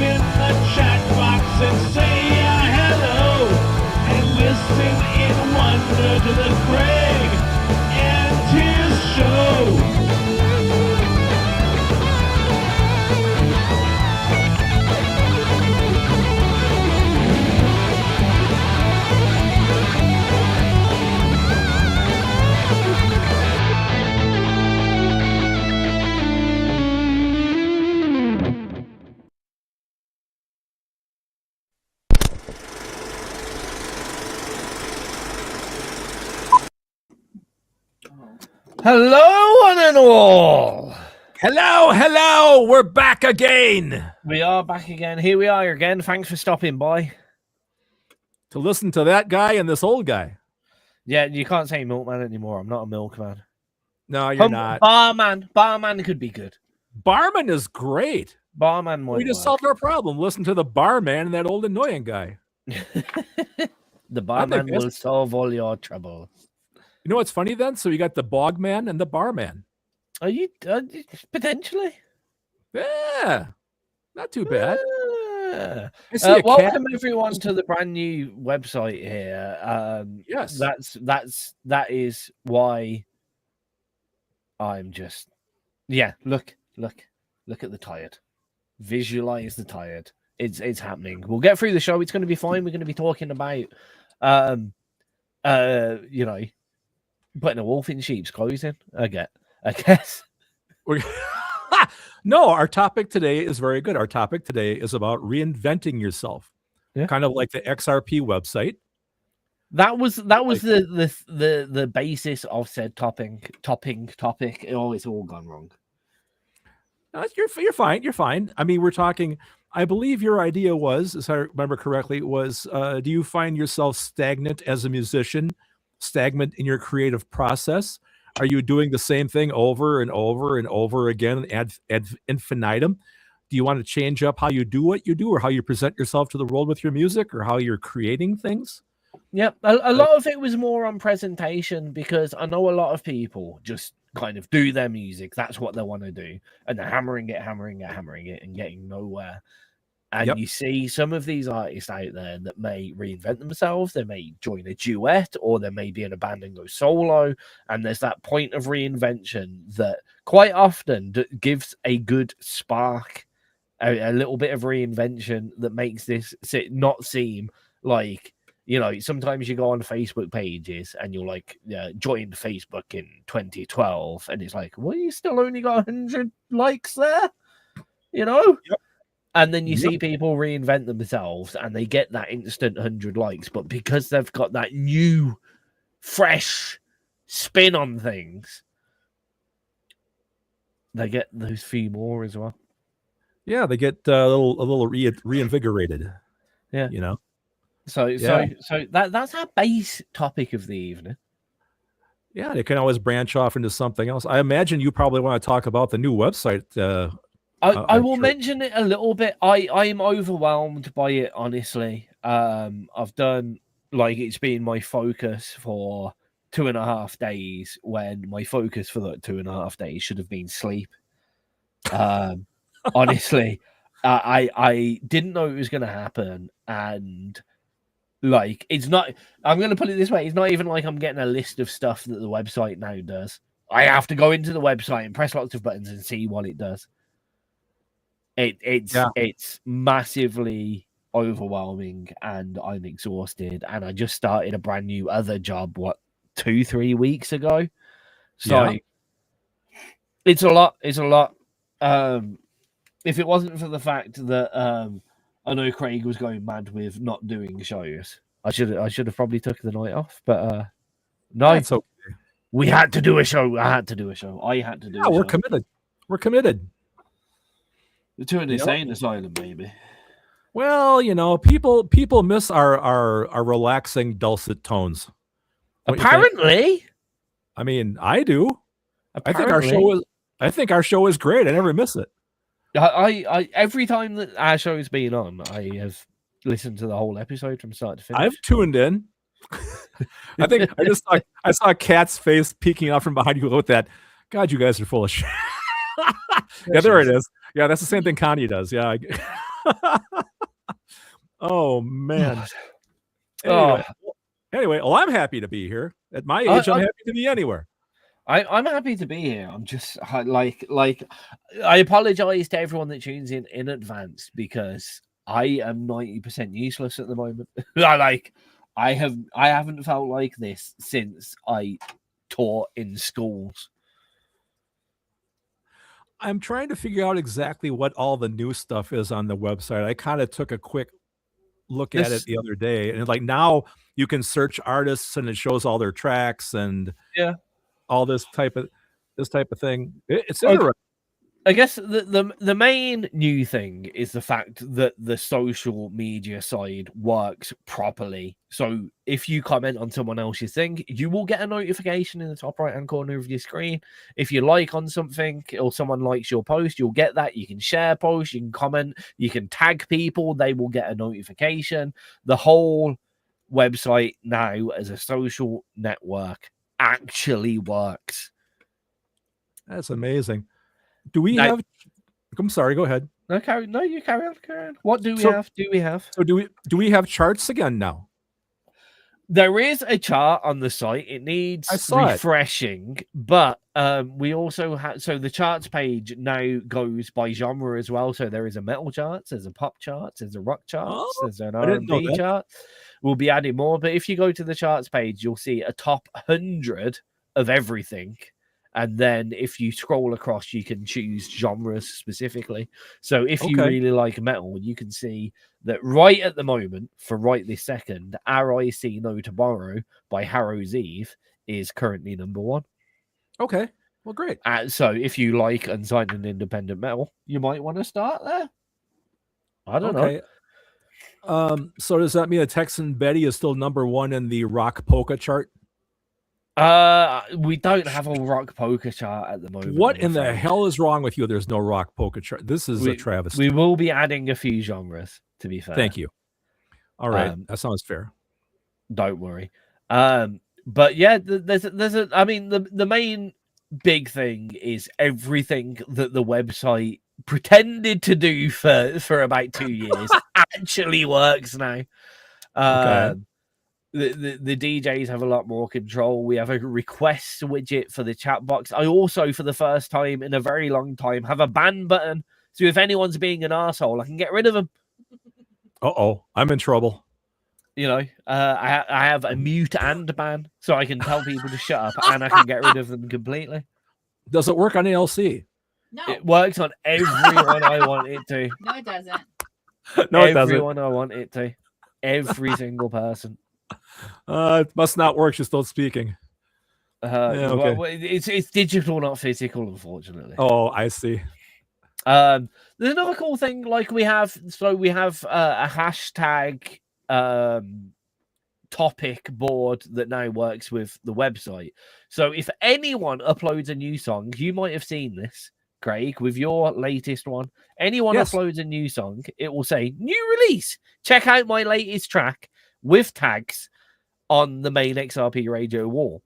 in the chat box and say hello. And listen in wonder to the Craig and Tizz show. Hello, one and all. Hello. We're back again. We are back again. Here we are again. Thanks for stopping by. To listen to that guy and this old guy. Yeah, you can't say milkman anymore. I'm not a milkman. No, you're not. Barman. Barman could be good. Barman is great. Barman might We just work. solved our problem. Listen to the barman and that old annoying guy. The barman will solve all your troubles. You know what's funny then? So you got the bogman and the barman. Are you potentially? Yeah, not too bad. Welcome everyone to the brand new website here. Yes, that is why I'm just Look at the tired. Visualize the tired. It's happening. We'll get through the show. It's going to be fine. We're going to be talking about putting a wolf in sheep's clothing. I guess. No, our topic today is very good. Our topic today is about reinventing yourself. Yeah. Kind of like the XRP website. That was the basis of said topic. Oh, it's all gone wrong. You're fine. You're fine. I mean, we're talking. I believe your idea was, as I remember correctly, was do you find yourself stagnant as a musician, stagnant in your creative process? Are you doing the same thing over and over and over again ad infinitum? Do you want to change up how you do what you do, or how you present yourself to the world with your music, or how you're creating things? Yep. A lot of it was more on presentation, because I know a lot of people just kind of do their music. That's what they want to do. And they're hammering it and getting nowhere. And you see some of these artists out there that may reinvent themselves. They may join a duet, or they may be in a band and go solo. And there's that point of reinvention that quite often gives a good spark, a little bit of reinvention that makes this not seem like, sometimes you go on Facebook pages and you're like, joined Facebook in 2012. And it's like, well, you still only got 100 likes there, Yep. And then you see people reinvent themselves and they get that instant 100 likes. But because they've got that new, fresh spin on things, they get those few more as well. Yeah, they get a little reinvigorated. Yeah. So that's our base topic of the evening. Yeah, they can always branch off into something else. I imagine you probably want to talk about the new website. I will mention it a little bit. I'm overwhelmed by it, honestly. I've done, it's been my focus for 2.5 days, when my focus for that 2.5 days should have been sleep. Honestly, I didn't know it was going to happen. And it's not, I'm going to put it this way. It's not even like I'm getting a list of stuff that the website now does. I have to go into the website and press lots of buttons and see what it does. It's massively overwhelming, and I'm exhausted. And I just started a brand new other job 2-3 weeks ago, so it's a lot. If it wasn't for the fact that I know Craig was going mad with not doing shows, I should have probably took the night off. But no, it's okay. We had to do a show. I had to do a show. We're committed. We're committed. To an insane asylum, maybe. Well, people miss our relaxing dulcet tones. Apparently, I mean, I do. Apparently. I think our show is great. I never miss it. I every time that our show's been on, I have listened to the whole episode from start to finish. I've tuned in. I think I saw Kat's face peeking out from behind you with that. God, you guys are full of shit. Yeah, there it is. Yeah, that's the same thing Kanye does. Yeah. Oh man. Anyway, well, I'm happy to be here. At my age, I'm happy to be anywhere. I'm happy to be here. I'm just like I apologize to everyone that tunes in advance because I am 90% useless at the moment. I haven't felt like this since I taught in schools. I'm trying to figure out exactly what all the new stuff is on the website. I kind of took a quick look at it the other day, and like now you can search artists and it shows all their tracks and all this type of thing. It's interesting. I guess the main new thing is the fact that the social media side works properly. So if you comment on someone else's thing, you will get a notification in the top right hand corner of your screen. If you like on something or someone likes your post, you'll get that. You can share posts, you can comment, you can tag people, they will get a notification. The whole website now as a social network actually works. That's amazing. Do we have? I'm sorry. Go ahead. No, you carry on. What do we have? So do we have charts again now? There is a chart on the site. It needs refreshing, but we also have. So the charts page now goes by genre as well. So there is a metal chart, there's a pop chart, there's a rock chart, there's an R&B chart. We'll be adding more, but if you go to the charts page, you'll see a top 100 of everything. And then if you scroll across, you can choose genres specifically. So if you really like metal, you can see that right at the moment, for right this second, Our I See No Tomorrow by Harrow's Eve is currently number 1. Okay. Well, great. So if you like unsigned and independent metal, you might want to start there. I don't know. So does that mean that Texan Betty is still number 1 in the rock polka chart? We don't have a rock polka chart at the moment. What in the hell is wrong with you? There's no rock polka chart. This is a travesty. We will be adding a few genres, to be fair. Thank you. All right, that sounds fair. Don't worry. But yeah, there's I mean, the main big thing is everything that the website pretended to do for about 2 years actually works now. The DJs have a lot more control. We have a request widget for the chat box. I also, for the first time in a very long time, have a ban button. So if anyone's being an arsehole, I can get rid of them. I'm in trouble. You know, I have a mute and ban, so I can tell people to shut up and I can get rid of them completely. Does it work on ALC? No. It works on everyone I want it to. No, it doesn't. No, it doesn't. Everyone I want it to. Every single person. It must not work. She's still speaking. Well, it's digital, not physical, unfortunately. Oh, I see. There's another cool thing. Like we have a hashtag topic board that now works with the website. So if anyone uploads a new song, you might have seen this, Craig, with your latest one. Anyone uploads a new song, it will say new release. Check out my latest track with tags on the main XRP radio wall.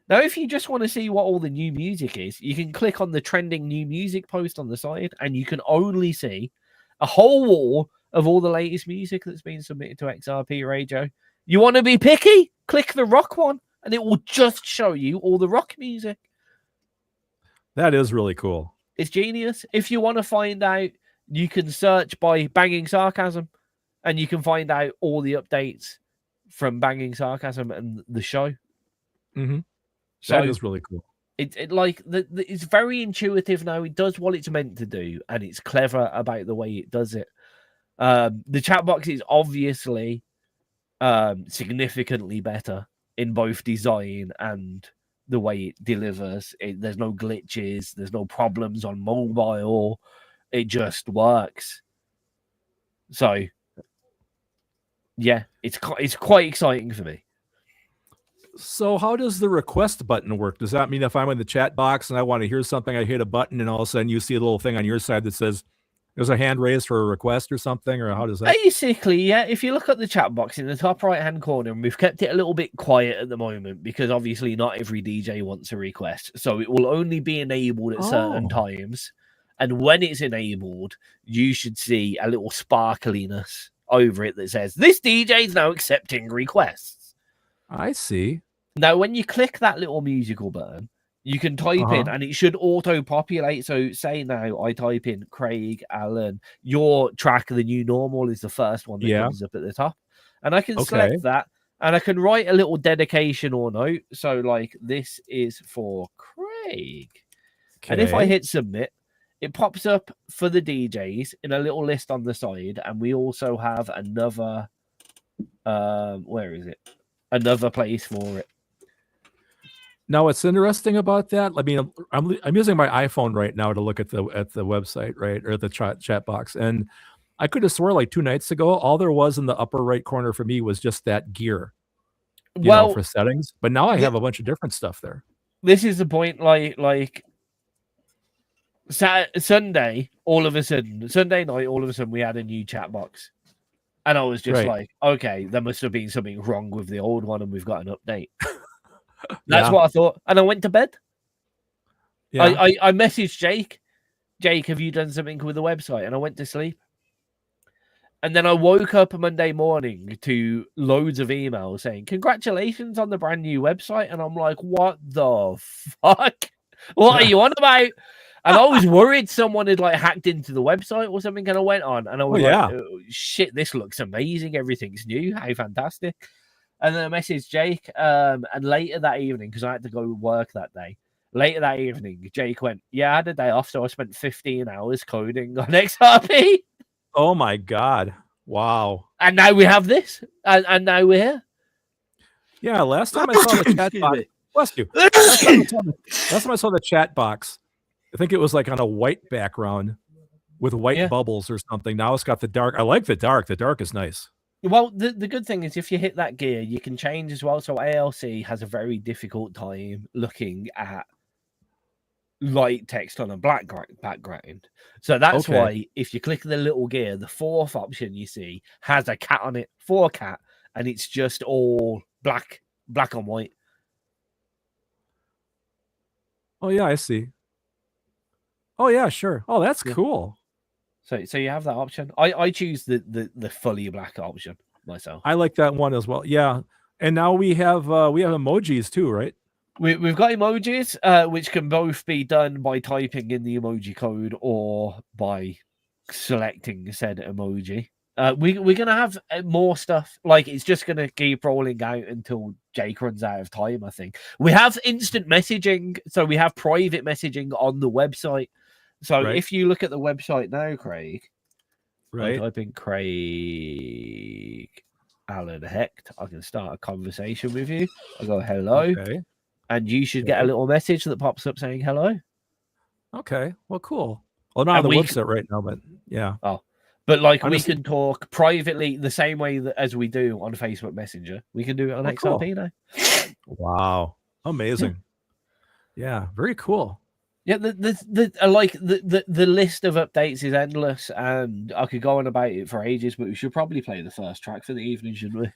Now, if you just want to see what all the new music is, you can click on the trending new music post on the side, and you can only see a whole wall of all the latest music that's been submitted to XRP radio. You want to be picky? Click the rock one, and it will just show you all the rock music. That is really cool. It's genius. If you want to find out, you can search by Banging Sarcasm, and you can find out all the updates from Banging Sarcasm and the show. Mm-hmm. So that is really cool. It's very intuitive now. It does what it's meant to do, and it's clever about the way it does it. The chat box is obviously significantly better in both design and the way it delivers. There's no glitches. There's no problems on mobile. It just works. So, yeah, it's quite exciting for me. So how does the request button work? Does that mean if I'm in the chat box and I want to hear something, I hit a button and all of a sudden you see a little thing on your side that says, There's a hand raised for a request or something, or how does that? Basically, yeah. If you look at the chat box in the top right-hand corner, and we've kept it a little bit quiet at the moment because obviously not every DJ wants a request, so it will only be enabled at certain times. And when it's enabled, you should see a little sparkliness over it that says, "This DJ is now accepting requests." I see. Now, when you click that little musical button, you can type in and it should auto-populate. So say now I type in Craig Allen. Your track, The New Normal, is the first one that comes up at the top. And I can select that and I can write a little dedication or note. So like, this is for Craig. Okay. And if I hit submit, it pops up for the DJs in a little list on the side. And we also have another, where is it? Another place for it. Now, what's interesting about that, I mean, I'm using my iPhone right now to look at the website, right, or the chat box, and I could have swore like 2 nights ago, all there was in the upper right corner for me was just that gear, you know, for settings. But now I have a bunch of different stuff there. This is the point, like Sunday, all of a sudden, Sunday night, all of a sudden, we had a new chat box, and I was just like, okay, there must have been something wrong with the old one, and we've got an update. That's what I thought. And I went to bed. Yeah. I messaged Jake. Jake, have you done something with the website? And I went to sleep. And then I woke up Monday morning to loads of emails saying, congratulations on the brand new website. And I'm like, what the fuck? What are you on about? And I was worried someone had like hacked into the website or something. And I went on and I was like, oh, shit, this looks amazing. Everything's new. How fantastic. And then I messaged Jake, and later that evening, because I had to go work that day, later that evening, Jake went, yeah, I had a day off, so I spent 15 hours coding on XRP. Oh, my God. Wow. And now we have this, and now we're here. Yeah, last time I saw the chat box, bless you. Last time I saw the chat box, I think it was like on a white background with white bubbles or something. Now it's got the dark. I like the dark. The dark is nice. Well, the good thing is if you hit that gear, you can change as well. So ALC has a very difficult time looking at light text on a black background. So that's why if you click the little gear, the 4th option you see has a cat on it, for a cat, and it's just all black on white. Oh, yeah, I see. Oh, yeah, sure. Oh, that's cool. So you have that option. I choose the fully black option myself. I like that one as well. Yeah. And now we have emojis too, right? We've got emojis, which can both be done by typing in the emoji code or by selecting said emoji. We're gonna have more stuff. Like it's just gonna keep rolling out until Jake runs out of time. I think we have instant messaging, so we have private messaging on the website. So if you look at the website now, Craig, I type in Craig Allen Hecht, I can start a conversation with you. I go hello, and you should get a little message that pops up saying hello. Okay, well, cool. Well, not on the website right now, but yeah. Oh, but like we can talk privately the same way as we do on Facebook Messenger. We can do it on XRP now. Wow, amazing. Yeah, very cool. Yeah, the list of updates is endless, and I could go on about it for ages, but we should probably play the first track for the evening, shouldn't we?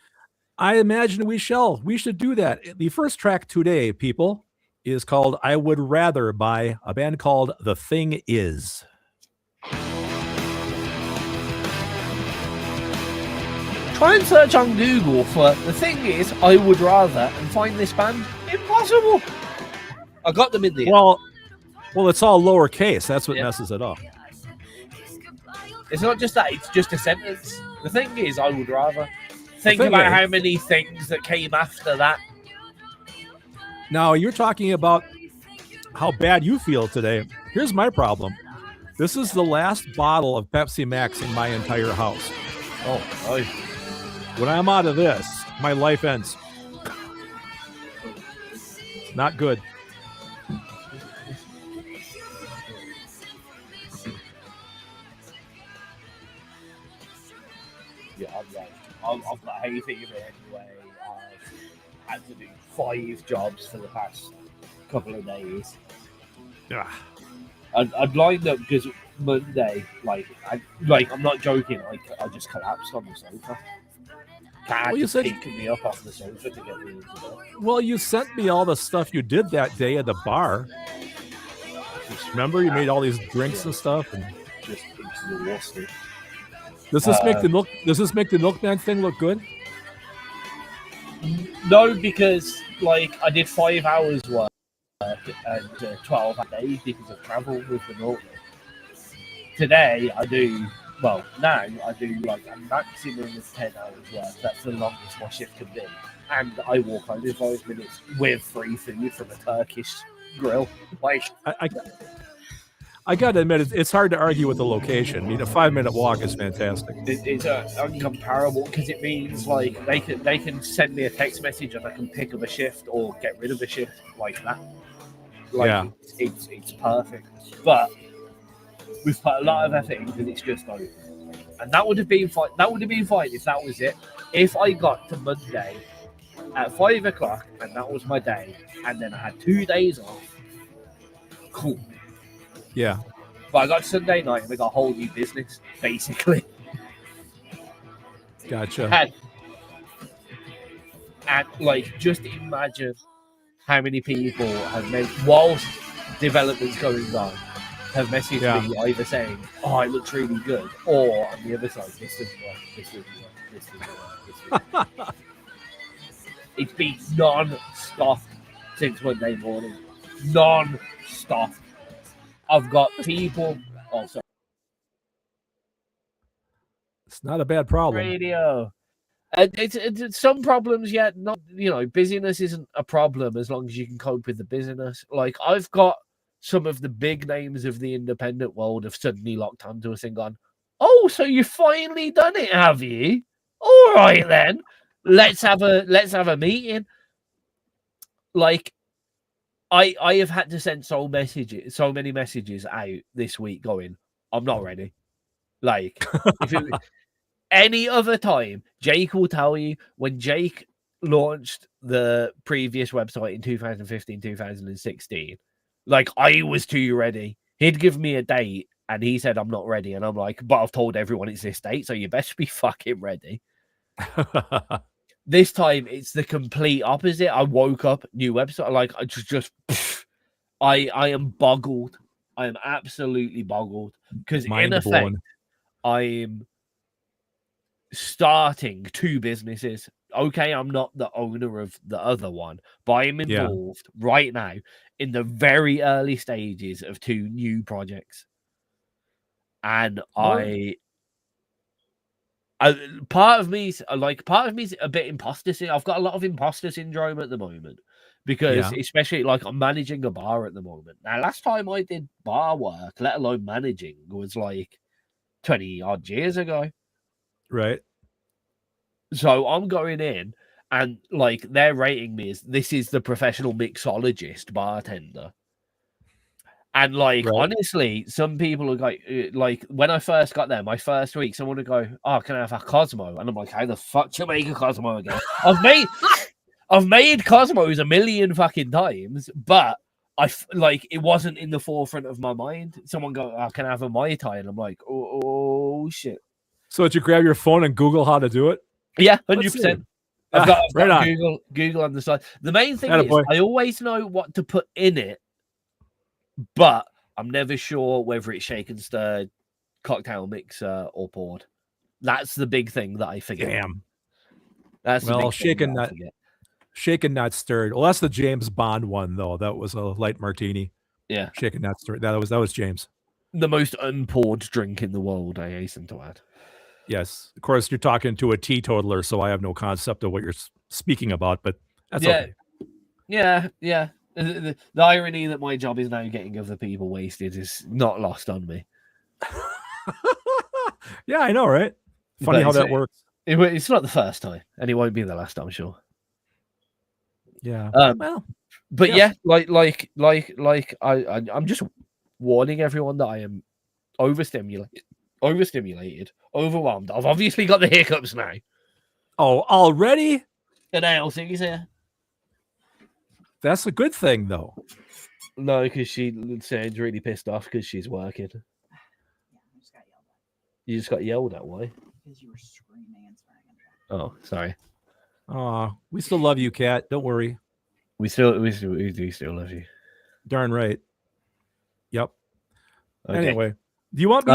I imagine we shall. We should do that. The first track today, people, is called I Would Rather by a band called The Thing Is. Try and search on Google for The Thing Is, I Would Rather, and find this band. Impossible. I got them in the end. Well, it's all lowercase. That's what messes it up. It's not just that. It's just a sentence. The thing is, I would rather. Think about how many things that came after that. Now, you're talking about how bad you feel today. Here's my problem. This is the last bottle of Pepsi Max in my entire house. Oh, when I'm out of this, my life ends. Not good. Yeah, I've got hay fever anyway. I've had to do 5 jobs for the past couple of days. Yeah. I'd lined up because Monday, I'm not joking. I just collapsed on the sofa. Cat Well, you just said- picked me up off the sofa to get me into bed. Well, you sent me all the stuff you did that day at the bar. Remember, you made all these drinks and stuff. And Just exhausted. does this make the milk? Does this make the milkman thing look good? No, because I did 5 hours work and 12 days because of travel with the milk. Today I do. Well, now I do a maximum of 10 hours work. That's the longest my shift can be. And I walk home in 5 minutes with free food from a Turkish grill. I got to admit, it's hard to argue with the location. I mean, a 5-minute walk is fantastic. It's uncomparable because it means they can send me a text message and I can pick up a shift or get rid of a shift like that. Yeah. It's perfect. But we've put a lot of effort in because it's just over. And that would have been fine. That would have been fine if that was it. If I got to Monday at 5 o'clock and that was my day, and then I had 2 days off, cool. Yeah. But I got Sunday night and I got a whole new business, basically. Gotcha. And just imagine how many people have made, whilst development's going on, have messaged me either saying, "Oh, it looks really good," or on the other side, "This doesn't work. This doesn't work. This doesn't work. This doesn't work." It's been non-stop since Monday morning. Non-stop. I've got people. Oh, sorry. It's not a bad problem. Radio. It's some problems yet. Not busyness isn't a problem as long as you can cope with the busyness. I've got some of the big names of the independent world have suddenly locked onto us and gone, "Oh, so you've finally done it, have you? All right then, let's have a meeting." I have had to send so many messages out this week going, "I'm not ready." If it, any other time, Jake will tell you when Jake launched the previous website in 2015, 2016, I was too ready. He'd give me a date and he said, "I'm not ready." And I'm like, "But I've told everyone it's this date, so you best be fucking ready." This time it's the complete opposite. I woke up, new website, I am boggled. I am absolutely boggled because in effect, I'm starting 2 businesses. Okay, I'm not the owner of the other one, but I am involved right now in the very early stages of 2 new projects. And part of me's a bit imposter syndrome. I've got a lot of imposter syndrome at the moment because especially I'm managing a bar at the moment. Now, last time I did bar work, let alone managing, was 20 odd years ago. Right. So I'm going in and they're rating me as this is the professional mixologist bartender. And honestly, some people are when I first got there, my first week, someone would go, "Oh, can I have a Cosmo?" And I'm like, "How the fuck do you make a Cosmo again?" I've made Cosmos a million fucking times, but it wasn't in the forefront of my mind. Someone go, "Oh, can I have a Mai Tai?" And I'm like, oh shit. So did you grab your phone and Google how to do it? Yeah, 100%. I've got right Google on the side. The main thing is I always know what to put in it, but I'm never sure whether it's shaken, stirred, cocktail mixer, or poured. That's the big thing that I forget. Damn. That's well, shaken not stirred. Well, that's the James Bond one though. That was a light martini. Yeah, shaken not stirred. That was James. The most unpoured drink in the world, I hasten to add. Yes, of course you're talking to a teetotaler, so I have no concept of what you're speaking about. But that's okay. Yeah. The irony that my job is now getting other people wasted is not lost on me. Yeah, I know, right? Funny how that works. It's not the first time, and it won't be the last, I'm sure. Yeah. But I'm just warning everyone that I am overstimulated, overwhelmed. I've obviously got the hiccups now. Oh, already? And ALC's here. That's a good thing, though. No, because she sounds really pissed off because she's working. Yeah, I just got yelled at You just got yelled at. Why? because you were screaming and swearing in the Oh, sorry. Aw, we still love you, Kat. Don't worry. We do still love you. Darn right. Yep. Okay. Anyway, do you want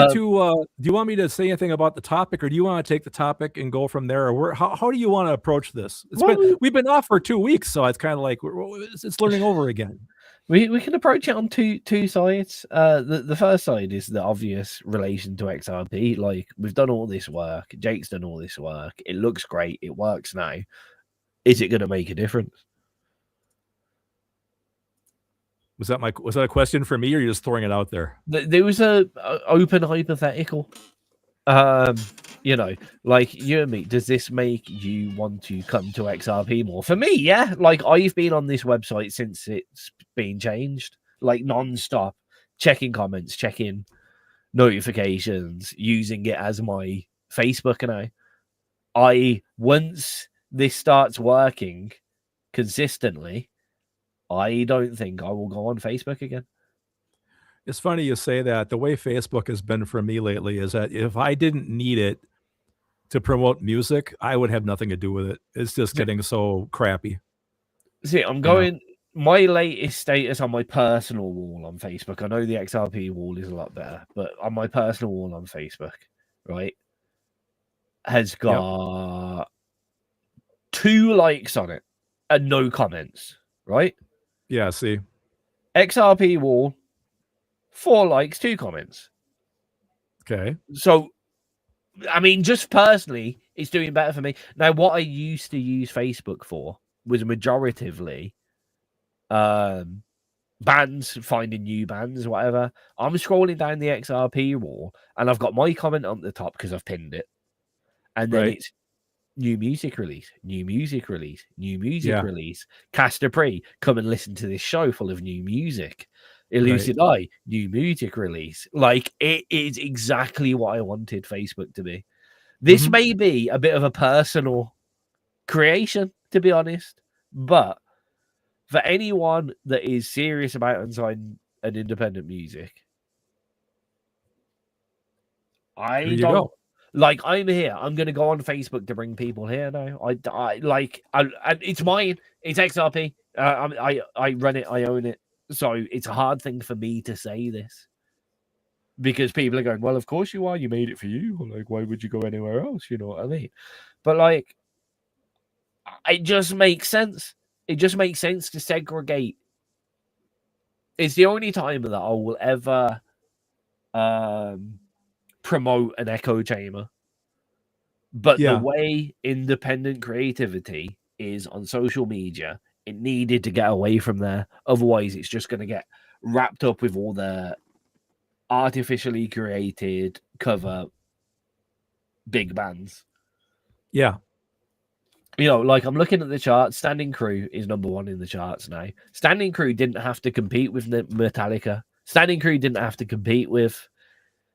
me to say anything about the topic, or do you want to take the topic and go from there, or how do you want to approach this? We've been off for 2 weeks, so it's kind of like it's learning over again. We can approach it on two sides. The first side is the obvious relation to XRP. Like, we've done all this work. Jake's done all this work. It looks great. It works now. Is it going to make a difference? Was that a question for me, or are you just throwing it out there? There was a open hypothetical. You know, like you and me, does this make you want to come to XRP more? For me, yeah. Like, I've been on this website since it's been changed, like non-stop, checking comments, checking notifications, using it as my Facebook now. Once this starts working consistently, I don't think I will go on Facebook again. It's funny you say that. The way Facebook has been for me lately is that if I didn't need it to promote music, I would have nothing to do with it. It's just getting so crappy. See, I'm going my latest status on my personal wall on Facebook. I know the XRP wall is a lot better, but on my personal wall on Facebook, right, has got 2 likes on it and no comments, right? Yeah, see. XRP wall, 4 likes, 2 comments. Okay. So, I mean, just personally, it's doing better for me. Now, what I used to use Facebook for was majoritively bands, finding new bands, whatever. I'm scrolling down the XRP wall, and I've got my comment on the top because I've pinned it. And then it's new music release, new music release, new music release. Castor Pre, come and listen to this show full of new music. Elucid Eye, new music release. Like, it is exactly what I wanted Facebook to be. This may be a bit of a personal creation, to be honest, but for anyone that is serious about unsigned and independent music, I don't. Like, I'm here. I'm going to go on Facebook to bring people here now. It's mine. It's XRP. I run it. I own it. So it's a hard thing for me to say this because people are going, well, of course you are. You made it for you. Like, why would you go anywhere else? You know what I mean? But, like, it just makes sense. It just makes sense to segregate. It's the only time that I will ever promote an echo chamber. But the way independent creativity is on social media, it needed to get away from there. Otherwise, it's just going to get wrapped up with all the artificially created cover big bands. Yeah. You know, like, I'm looking at the charts. Standing Crew is #1 in the charts now. Standing Crew didn't have to compete with Metallica. Standing Crew didn't have to compete with...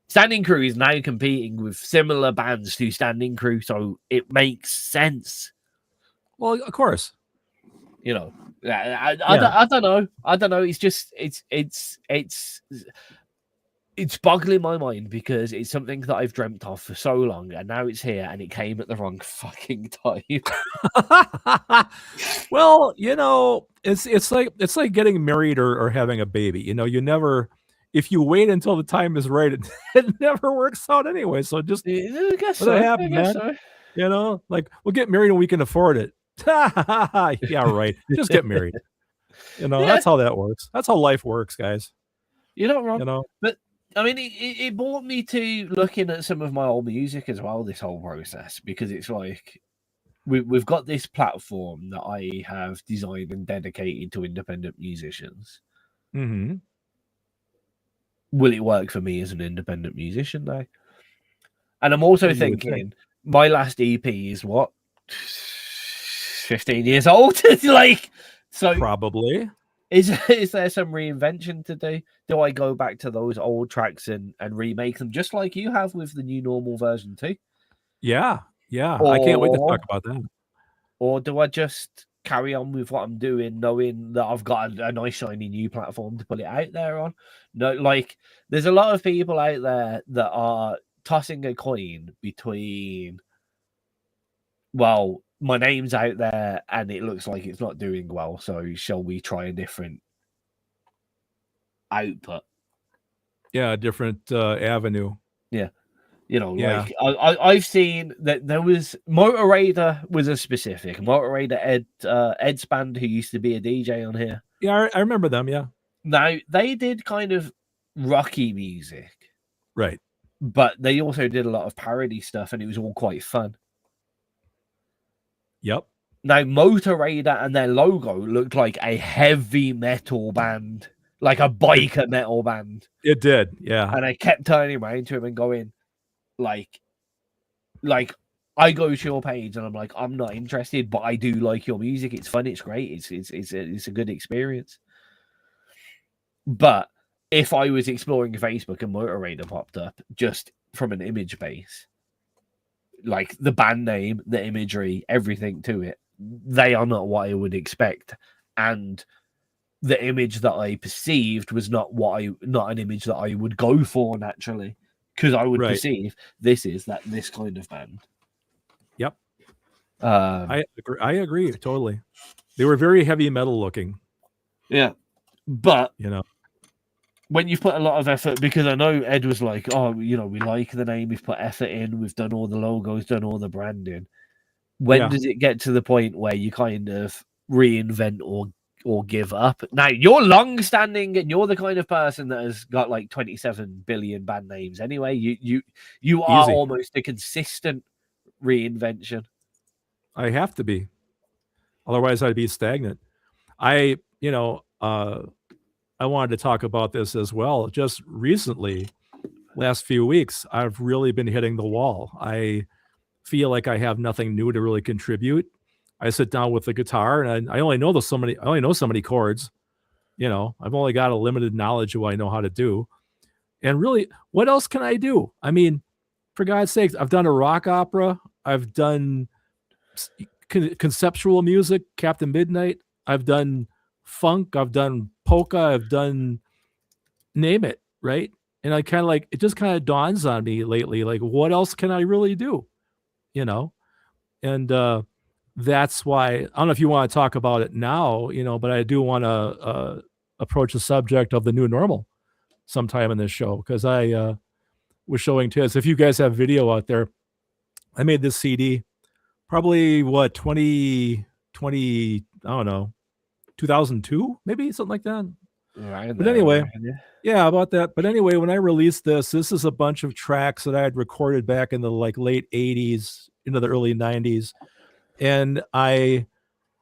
Standing Crew is now competing with similar bands to Standing Crew, so it makes sense. Well, of course. You know, I don't know. I don't know. It's just it's boggling my mind because it's something that I've dreamt of for so long, and now it's here, and it came at the wrong fucking time. Well, you know, it's like getting married or having a baby. You know, you never. If you wait until the time is right, it never works out anyway. So just I guess so. Let it happen, man. So. You know, like, we'll get married when we can afford it. Yeah, right. Just get married. You know, that's how that works. That's how life works, guys. You're not wrong. You know, but I mean, it brought me to looking at some of my old music as well. This whole process, because it's like we've got this platform that I have designed and dedicated to independent musicians. Mm-hmm. Will it work for me as an independent musician now? And I'm also thinking, my last EP is what, 15 years old? Like, so probably. Is there some reinvention to do? Do I go back to those old tracks and remake them just like you have with the new normal version too? Yeah. I can't wait to talk about that. Or do I just carry on with what I'm doing, knowing that I've got a nice shiny new platform to put it out there on. No, like there's a lot of people out there that are tossing a coin between, well, my name's out there and it looks like it's not doing well, so shall we try a different output? Yeah, a different avenue. Yeah. You know, Yeah. like I've seen that there was Motor Raider was a specific Motor Raider Ed Spand, who used to be a DJ on here. Yeah, I remember them. Yeah. Now they did kind of rocky music, Right. but they also did a lot of parody stuff, and it was all quite fun. Yep. Now Motor Raider and their logo looked like a heavy metal band, like a biker metal band. It did. Yeah. And I kept turning around to him and going, like I go to your page and I'm like, I'm not interested, but I do like your music. It's fun. It's great. It's a good experience. But if I was exploring Facebook and Motor Raider popped up just from an image base, like the band name, the imagery, everything to it, they are not what I would expect. And the image that I perceived was not an image that I would go for naturally. Because I would perceive this kind of band. Yep. I agree totally. They were very heavy metal looking. Yeah. But you know, when you've put a lot of effort, because I know Ed was like, oh, you know, we like the name, we've put effort in, we've done all the logos, done all the branding. When does it get to the point where you kind of reinvent or give up? Now you're long-standing and you're the kind of person that has got like 27 billion band names anyway. You are almost a consistent reinvention. I have to be, otherwise I'd be stagnant. I wanted to talk about this as well. Just recently, last few weeks, I've really been hitting the wall. I feel like I have nothing new to really contribute. I sit down with the guitar and I only know so many chords. You know, I've only got a limited knowledge of what I know how to do. And really, what else can I do? I mean, for God's sakes, I've done a rock opera. I've done conceptual music, Captain Midnight. I've done funk. I've done polka. I've done name it, right? And I kind of like, it just kind of dawns on me lately, like, what else can I really do? You know? And, that's why I don't know if you want to talk about it now, you know, but I do want to approach the subject of the new normal sometime in this show, because I was showing Tizz. If you guys have video out there, I made this CD probably 2020, I don't know, 2002, maybe something like that. Right. But anyway, yeah, about that. But anyway, when I released this is a bunch of tracks that I had recorded back in the like late 80s into the early 90s. And I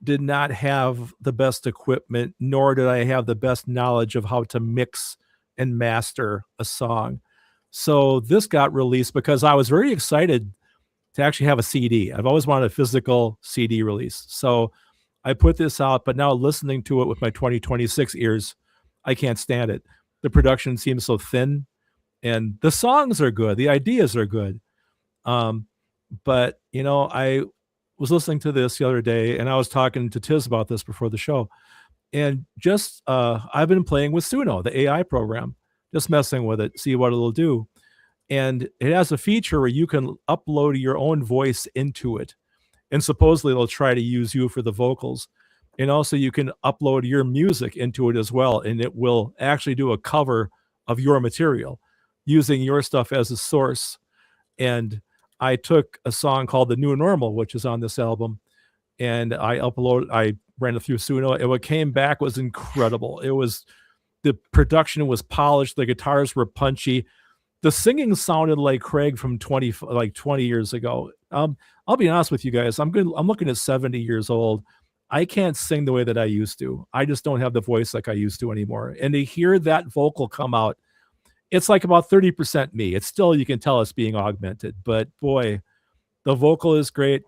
did not have the best equipment, nor did I have the best knowledge of how to mix and master a song. So this got released because I was very excited to actually have a CD. I've always wanted a physical CD release. So I put this out, but now listening to it with my 2026 ears, I can't stand it. The production seems so thin, and the songs are good. The ideas are good. But, you know, I was listening to this the other day, and I was talking to Tizz about this before the show. And just, I've been playing with Suno, the AI program, just messing with it, see what it'll do. And it has a feature where you can upload your own voice into it. And supposedly they'll try to use you for the vocals. And also you can upload your music into it as well. And it will actually do a cover of your material using your stuff as a source. And I took a song called The New Normal, which is on this album, and I ran it through Suno, and what came back was incredible. The production was polished, the guitars were punchy, the singing sounded like Craig from 20 years ago. I'll be honest with you guys, I'm looking at 70 years old. I can't sing the way that I used to. I just don't have the voice like I used to anymore. And to hear that vocal come out, it's like about 30% me. It's still, you can tell it's being augmented, but boy, the vocal is great.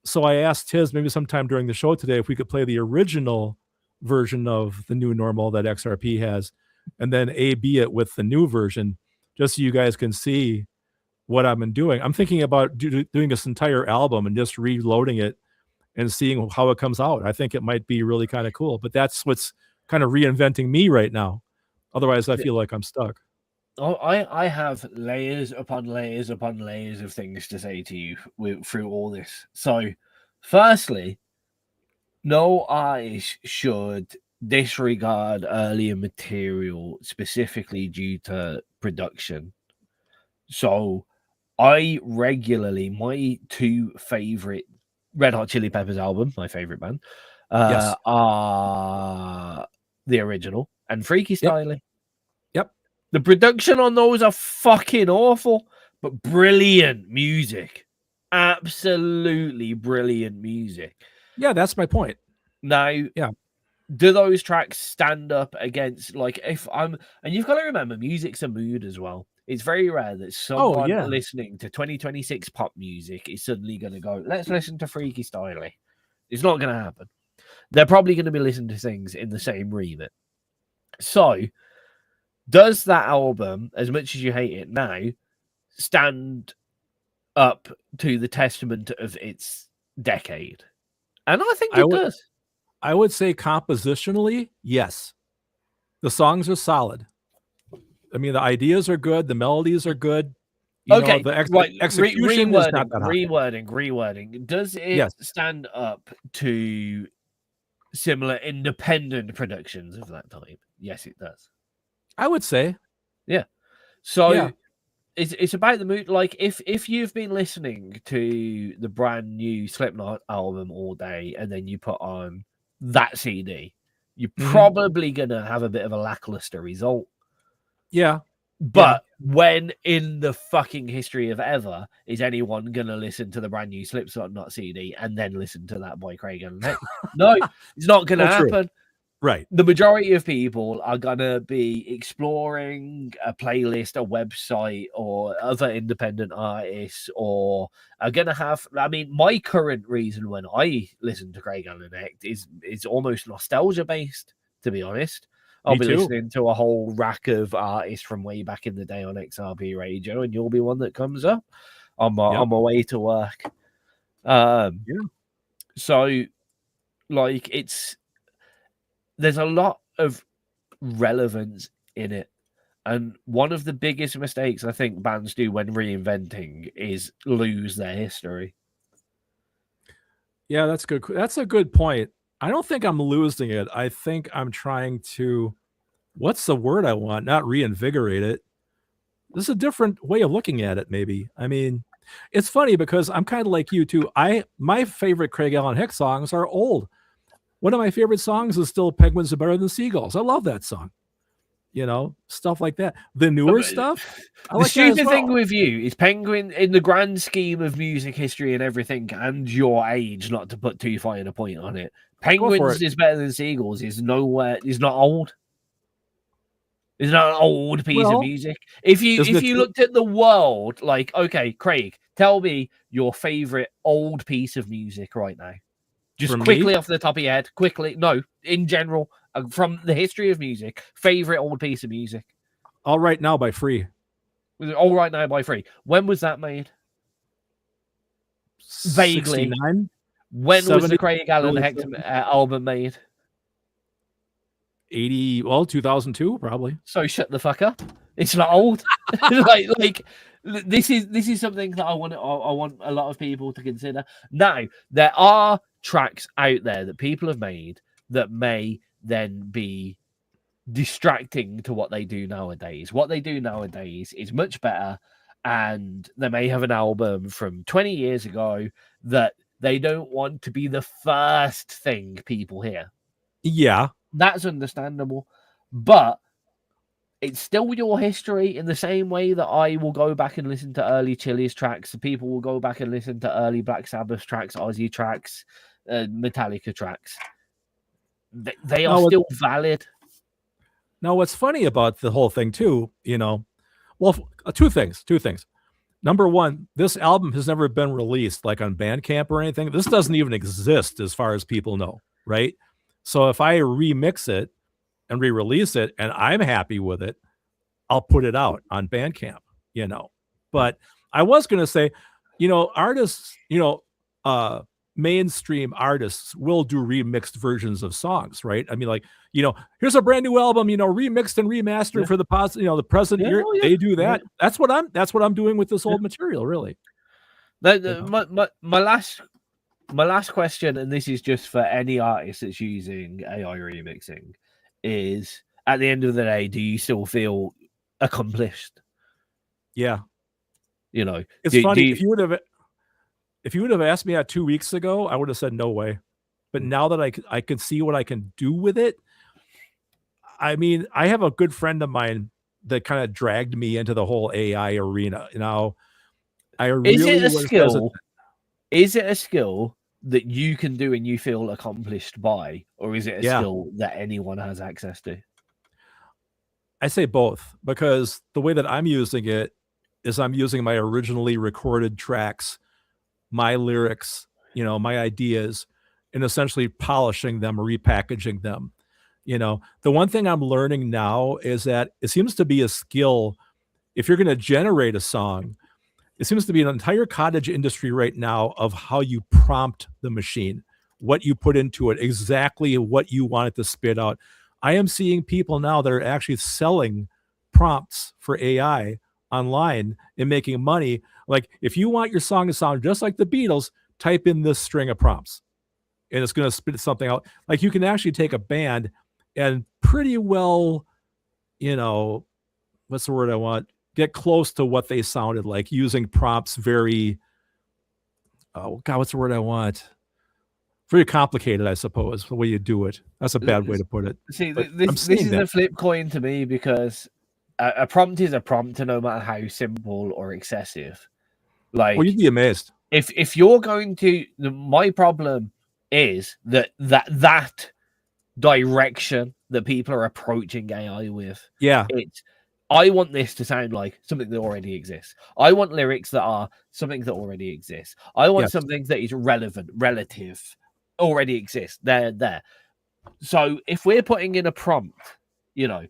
So I asked Tizz maybe sometime during the show today if we could play the original version of The New Normal that XRP has, and then A/B it with the new version, just so you guys can see what I've been doing. I'm thinking about doing this entire album and just reloading it and seeing how it comes out. I think it might be really kind of cool, but that's what's kind of reinventing me right now. Otherwise, I feel like I'm stuck. Oh, I have layers upon layers upon layers of things to say to you through all this. So, firstly, no artist should disregard earlier material specifically due to production. So, I regularly, my two favorite Red Hot Chili Peppers album, my favorite band, Yes. are the original and Freaky Styley. Yep. The production on those are fucking awful, but brilliant music. Absolutely brilliant music. Yeah, that's my point. Now, Yeah. do those tracks stand up against, like, if I'm, and you've got to remember, music's a mood as well. It's very rare that someone yeah. listening to 2026 pop music is suddenly going to go, let's listen to Freaky Styley. It's not going to happen. They're probably going to be listening to things in the same remit. So, does that album, as much as you hate it now, stand up to the testament of its decade? And I think it does. I would say compositionally, yes. The songs are solid. I mean, the ideas are good. The melodies are good. You know, the execution is not that hot. Rewording. Does it stand up to similar independent productions of that time? Yes, it does. I would say. Yeah. So it's about the mood. Like, if you've been listening to the brand new Slipknot album all day and then you put on that CD, you're probably going to have a bit of a lackluster result. Yeah. But when in the fucking history of ever is anyone going to listen to the brand new Slipknot CD and then listen to that by Craig Allen? No, it's not going to happen. True. Right. The majority of people are going to be exploring a playlist, a website, or other independent artists, or are going to have, I mean, my current reason when I listen to Craig Allen is almost nostalgia based, to be honest. I'll be listening to a whole rack of artists from way back in the day on XRP radio, and you'll be one that comes up on my way to work. So, like, there's a lot of relevance in it. And one of the biggest mistakes I think bands do when reinventing is lose their history. Yeah, that's good. That's a good point. I don't think I'm losing it. I think I'm trying to, what's the word I want? Not reinvigorate it. This is a different way of looking at it, maybe. I mean, it's funny because I'm kind of like you too. My favorite Craig Allen Hicks songs are old. One of my favorite songs is still Penguins Are Better Than Seagulls. I love that song. You know, stuff like that. The newer stuff. The stupid thing with you is Penguin, in the grand scheme of music history and everything, and your age, not to put too fine a point on it, Penguins is Better Than Seagulls is nowhere, is not old. It's not an old piece of music. If you looked at the world, like, okay, Craig, tell me your favorite old piece of music right now. Just quickly off the top of your head. Quickly. No, in general, from the history of music, favorite old piece of music. All Right Now by Free. All Right Now by Free. When was that made? Vaguely. 69? When was the Craig Allen Hicks album made? 2002 probably. So shut the fuck up. It's not old. like this is something that I want a lot of people to consider. Now, there are tracks out there that people have made that may then be distracting to what they do nowadays. What they do nowadays is much better, and they may have an album from 20 years ago that they don't want to be the first thing people hear. Yeah. That's understandable, but it's still your history in the same way that I will go back and listen to early Chili's tracks. People will go back and listen to early Black Sabbath tracks, Ozzy tracks, Metallica tracks. They are still valid. Now, what's funny about the whole thing too, well, two things. Number one, this album has never been released like on Bandcamp or anything. This doesn't even exist as far as people know, right? So if I remix it and re-release it and I'm happy with it, I'll put it out on Bandcamp, But I was going to say, artists, mainstream artists will do remixed versions of songs, right? I mean, like, here's a brand new album, remixed and remastered for the the present year. oh, yeah. They do that. That's what I'm doing with this old material, really. My last question, and this is just for any artist that's using AI remixing, is at the end of the day, do you still feel accomplished? Yeah. It's funny. If you would have asked me that 2 weeks ago, I would have said no way. But now that I can see what I can do with it, I mean, I have a good friend of mine that kind of dragged me into the whole AI arena. I really is it a was skill? hesitant. Is it a skill that you can do and you feel accomplished by, or is it a skill that anyone has access to? I say both, because the way that I'm using it is I'm using my originally recorded tracks, my lyrics, my ideas, and essentially polishing them, repackaging them. The one thing I'm learning now is that it seems to be a skill. If you're going to generate a song, it seems to be an entire cottage industry right now of how you prompt the machine, what you put into it, exactly what you want it to spit out. I am seeing people now that are actually selling prompts for AI online and making money. Like, if you want your song to sound just like the Beatles, type in this string of prompts and it's going to spit something out. Like, you can actually take a band and pretty well, what's the word I want? Get close to what they sounded like using prompts. What's the word I want? Very complicated, I suppose, the way you do it. That's a bad way to put it. See, this is a flip coin to me, because a prompt is a prompt, no matter how simple or excessive. Like, well, you'd be amazed. If you're going to, my problem is that direction that people are approaching AI with. Yeah. I want this to sound like something that already exists. I want lyrics that are something that already exists. I want something that is relevant, relative, already exists. They're there. So if we're putting in a prompt, if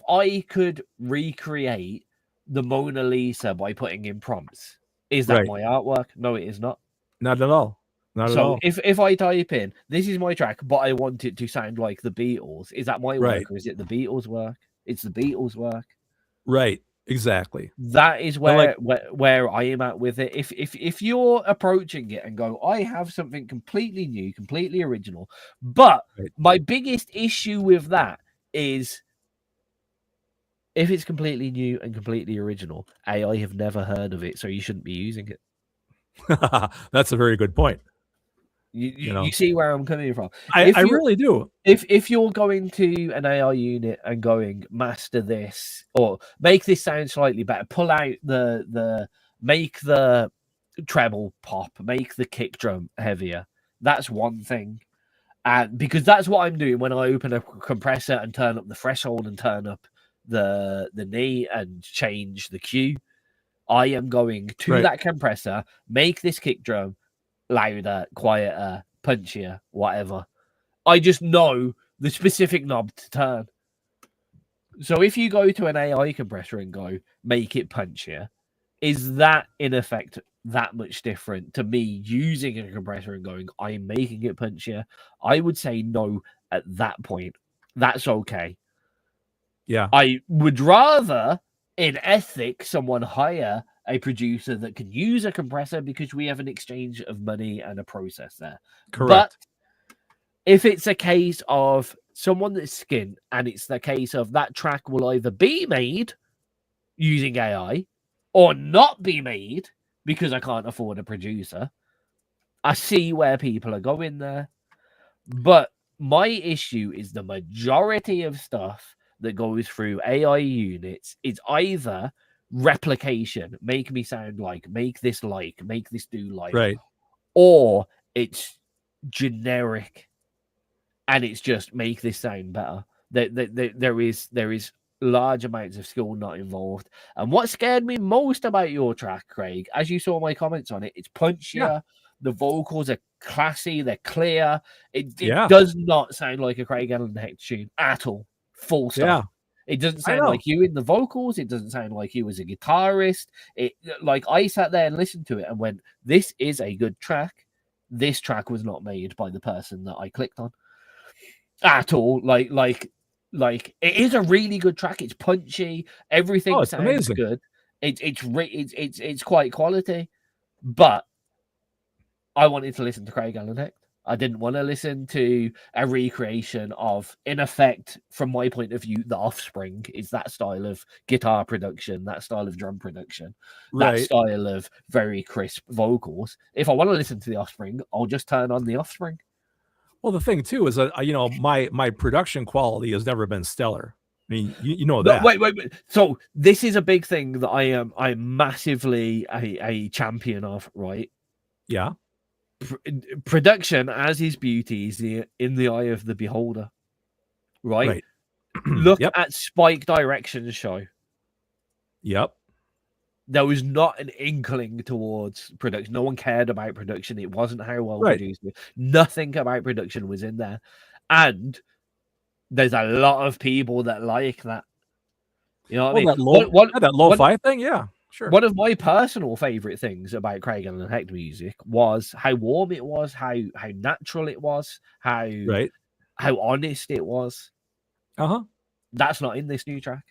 I could recreate the Mona Lisa by putting in prompts, is that my artwork? No, it is not. Not at all. Not at all. So if I type in, this is my track, but I want it to sound like the Beatles, is that my work, or is it the Beatles' work? It's the Beatles' work. Right. Exactly. That is where I am at with it. If you're approaching it and go, I have something completely new, completely original, but my biggest issue with that is, if it's completely new and completely original, AI have never heard of it, so you shouldn't be using it. That's a very good point. You see where I'm coming from. I really do. If you're going to an AI unit and going, master this, or make this sound slightly better, pull out make the treble pop, make the kick drum heavier, that's one thing. And because that's what I'm doing when I open a compressor and turn up the threshold and turn up the knee and change the Q. I am going to that compressor, make this kick drum louder, quieter, punchier, whatever. I just know the specific knob to turn. So if you go to an AI compressor and go, make it punchier, is that in effect that much different to me using a compressor and going, I'm making it punchier? I would say no at that point. That's okay. Yeah. I would rather, in ethics, someone hire a producer that can use a compressor, because we have an exchange of money and a process there. Correct. But if it's a case of someone that's skint, and it's the case of that track will either be made using AI or not be made because I can't afford a producer, I see where people are going there. But my issue is the majority of stuff that goes through AI units is either replication, make me sound like, make this do like, or it's generic and it's just make this sound better. There is large amounts of skill not involved. And what scared me most about your track, Craig, as you saw my comments on it, it's punchier. The vocals are classy, they're clear. It does not sound like a Craig Allen Hecht tune at all. Full stop. It doesn't I sound know. like you in the vocals. It doesn't sound like you as a guitarist. It like I sat there and listened to it and went, "This is a good track." This track was not made by the person that I clicked on at all. Like it is a really good track. It's punchy. Everything Oh, it's sounds amazing. good. It's quite quality, but I wanted to listen to Craig Allen Hecht. I didn't want to listen to a recreation of, in effect, from my point of view, The Offspring. It's that style of guitar production, that style of drum production, that Right. style of very crisp vocals. If I want to listen to The Offspring, I'll just turn on The Offspring. Well, the thing too is that my production quality has never been stellar. I mean, you know No, that. wait. So this is a big thing that I'm massively a champion of, right? Yeah. Production, as is beauty, is in the eye of the beholder, right? Right. Look Yep. at Spike Direction's show. Yep. There was not an inkling towards production. No one cared about production. It wasn't how well Right. produced. Nothing about production was in there. And there's a lot of people that like that. You know what I mean? That lo-fi thing, yeah, sure. One of my personal favorite things about Craig Allen Hecht music was how warm it was, how natural it was, how honest it was. That's not in this new track.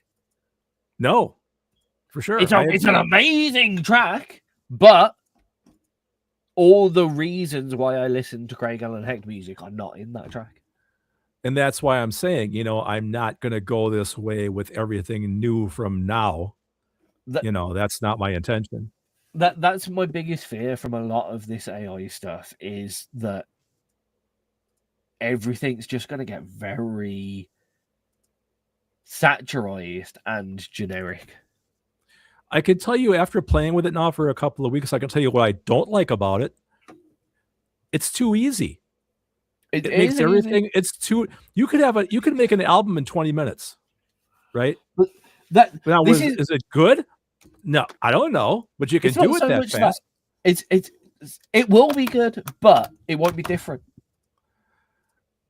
No, for sure. It's an amazing track, but all the reasons why I listen to Craig Allen Hecht music are not in that track. And that's why I'm saying, I'm not going to go this way with everything new from now. That's not my intention. That's my biggest fear from a lot of this AI stuff, is that everything's just going to get very saturized and generic. I can tell you, after playing with it now for a couple of weeks, I can tell you what I don't like about it. It's too easy. It makes everything easy. It's too. You could make an album in 20 minutes, right? But is it good? No, I don't know, but you can do it that fast. It will be good, but it won't be different.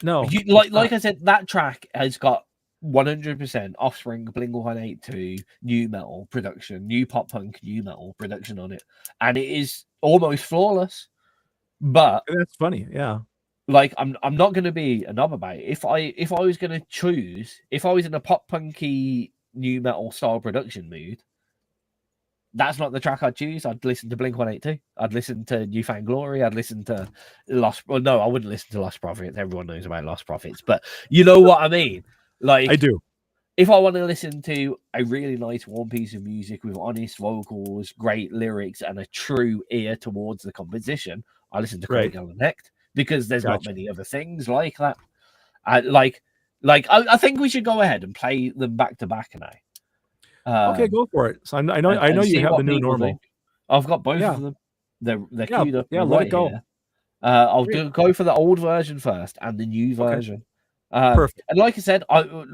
No, like I said, that track has got 100% Offspring, Blink-182, new metal production, new pop punk, new metal production on it, and it is almost flawless. But that's funny, yeah. Like I'm not going to be a knob about it. If I was going to choose, if I was in a pop punky new metal style production mood, that's not the track I'd choose. I'd listen to Blink-182. I'd listen to Newfound Glory. I'd listen to Lost. Well, no, I wouldn't listen to Lost Prophets. Everyone knows about Lost Prophets, but you know what I mean. Like I do. If I want to listen to a really nice warm piece of music with honest vocals, great lyrics, and a true ear towards the composition, I listen to Craig Allen Hecht, because there's not many other things like that. I think we should go ahead and play them back to back now. Okay, go for it. So I know you have the new normal. Think. I've got both of them. They're queued up. Yeah, let it go. I'll go for the old version first and the new version. Perfect. And like I said, I'm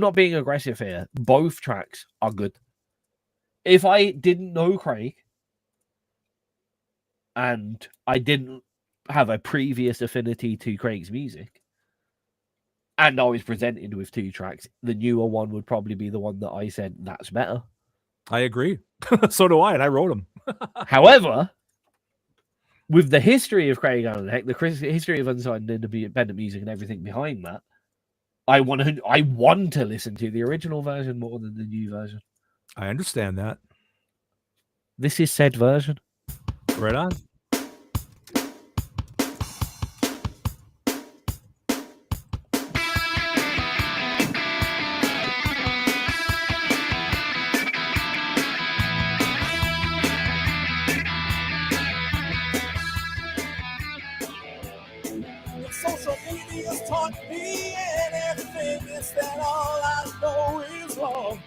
not being aggressive here. Both tracks are good. If I didn't know Craig and I didn't have a previous affinity to Craig's music, and I was presented with two tracks, the newer one would probably be the one that I said, that's better. I agree. So do I, and I wrote them. However, with the history of Craig Allen Hecht, the history of unsigned independent music and everything behind that, I want to listen to the original version more than the new version. I understand that. This is said version. Right on. Social media's taught me, and everything is that all I know is wrong.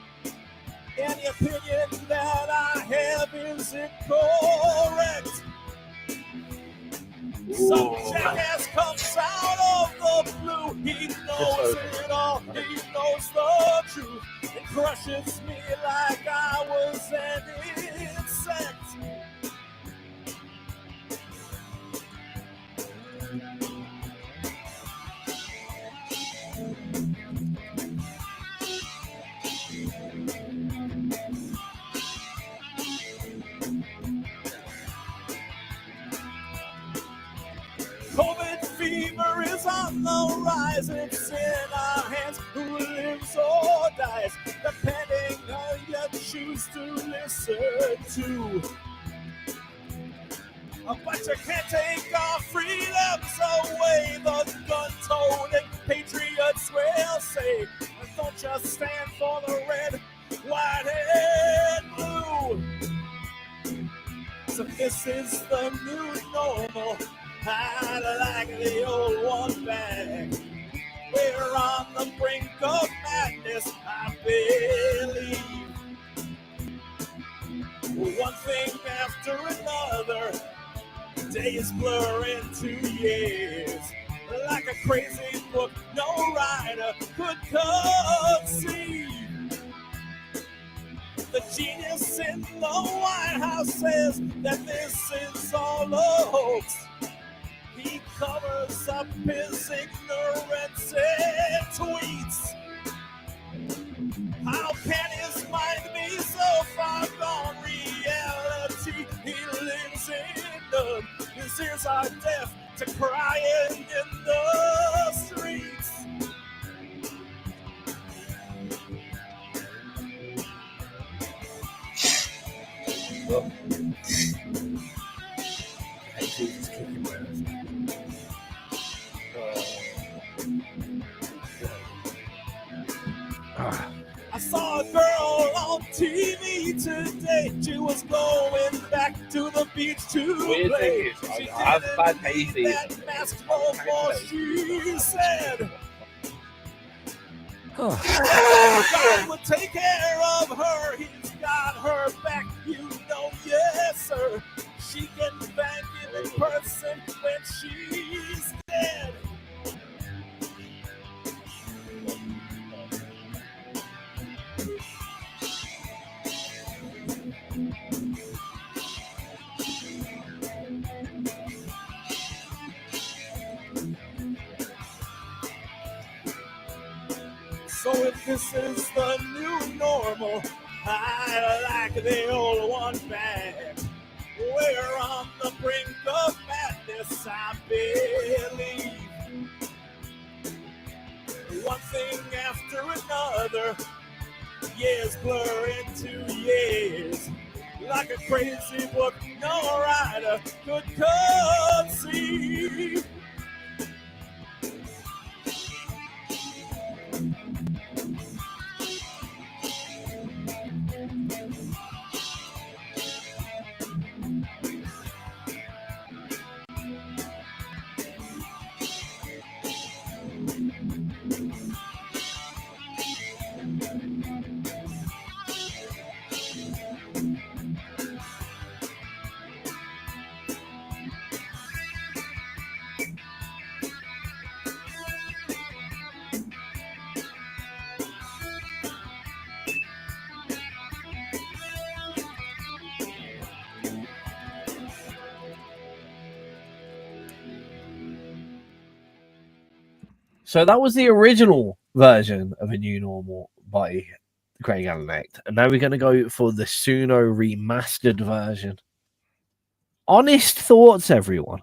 Any opinion that I have is incorrect. Some jackass comes out of the blue. He knows it all. He knows the truth. It crushes me like I was an insect. rise, it's in our hands. Who lives or dies, depending on you choose to listen to. But you can't take our freedoms away. The gun-toting patriots will say, don't just stand for the red, white, and blue. So this is the new normal. I like the old one back. We're on the brink of madness, I believe. One thing after another, days blur into years. Like a crazy book, no writer could conceive. The genius in the White House says that this is all a hoax. He covers up his ignorance in tweets. How can his mind be so far gone? Reality he lives in none. His ears are deaf to crying in the streets. I saw a girl on TV today. She was going back to the beach to Weird play. thing is, She I have bad didn't need hay that mask no more, she said. God would take care of her. He's got her back, you know, yes, sir. She can thank him in person when she's dead. So if this is the new normal, I like the old one back. We're on the brink of madness, I believe. One thing after another, years blur into years. Like a crazy book, no writer could conceive. So that was the original version of A New Normal by Craig Allen Act. And now we're going to go for the Suno remastered version. Honest thoughts, everyone.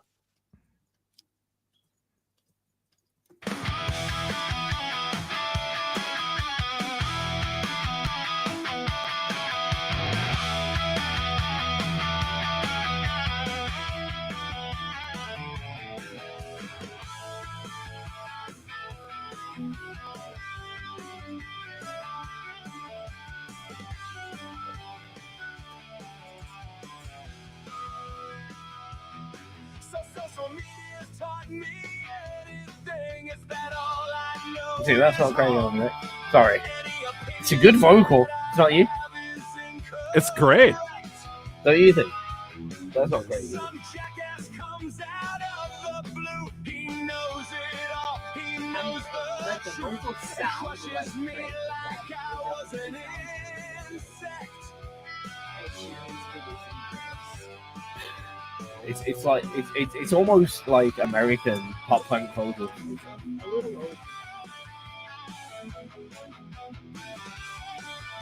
See, that's not Craig Allen Act. Sorry. It's a good vocal. It's not you. It's great. Don't you think? That's not great. Let the vocal sound like great. It's like it's almost like American pop punk vocals.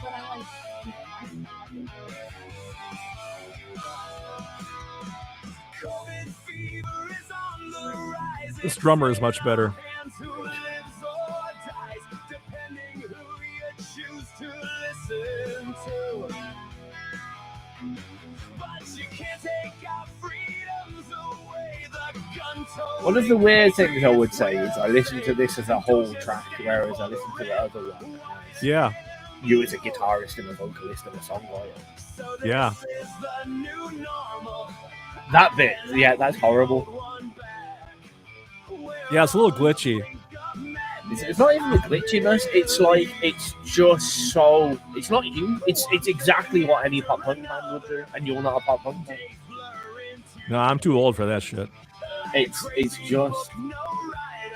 But I like This drummer is much better. One of the weird things I would say is I listen to this as a whole track, whereas I listen to the other one. Yeah. You as a guitarist and a vocalist and a songwriter. Yeah. That bit, yeah, that's horrible. Yeah, it's a little glitchy. It's not even the glitchiness. It's like it's just so. It's not you. It's exactly what any pop punk band would do, and you're not a pop punk band. No, I'm too old for that shit. It's just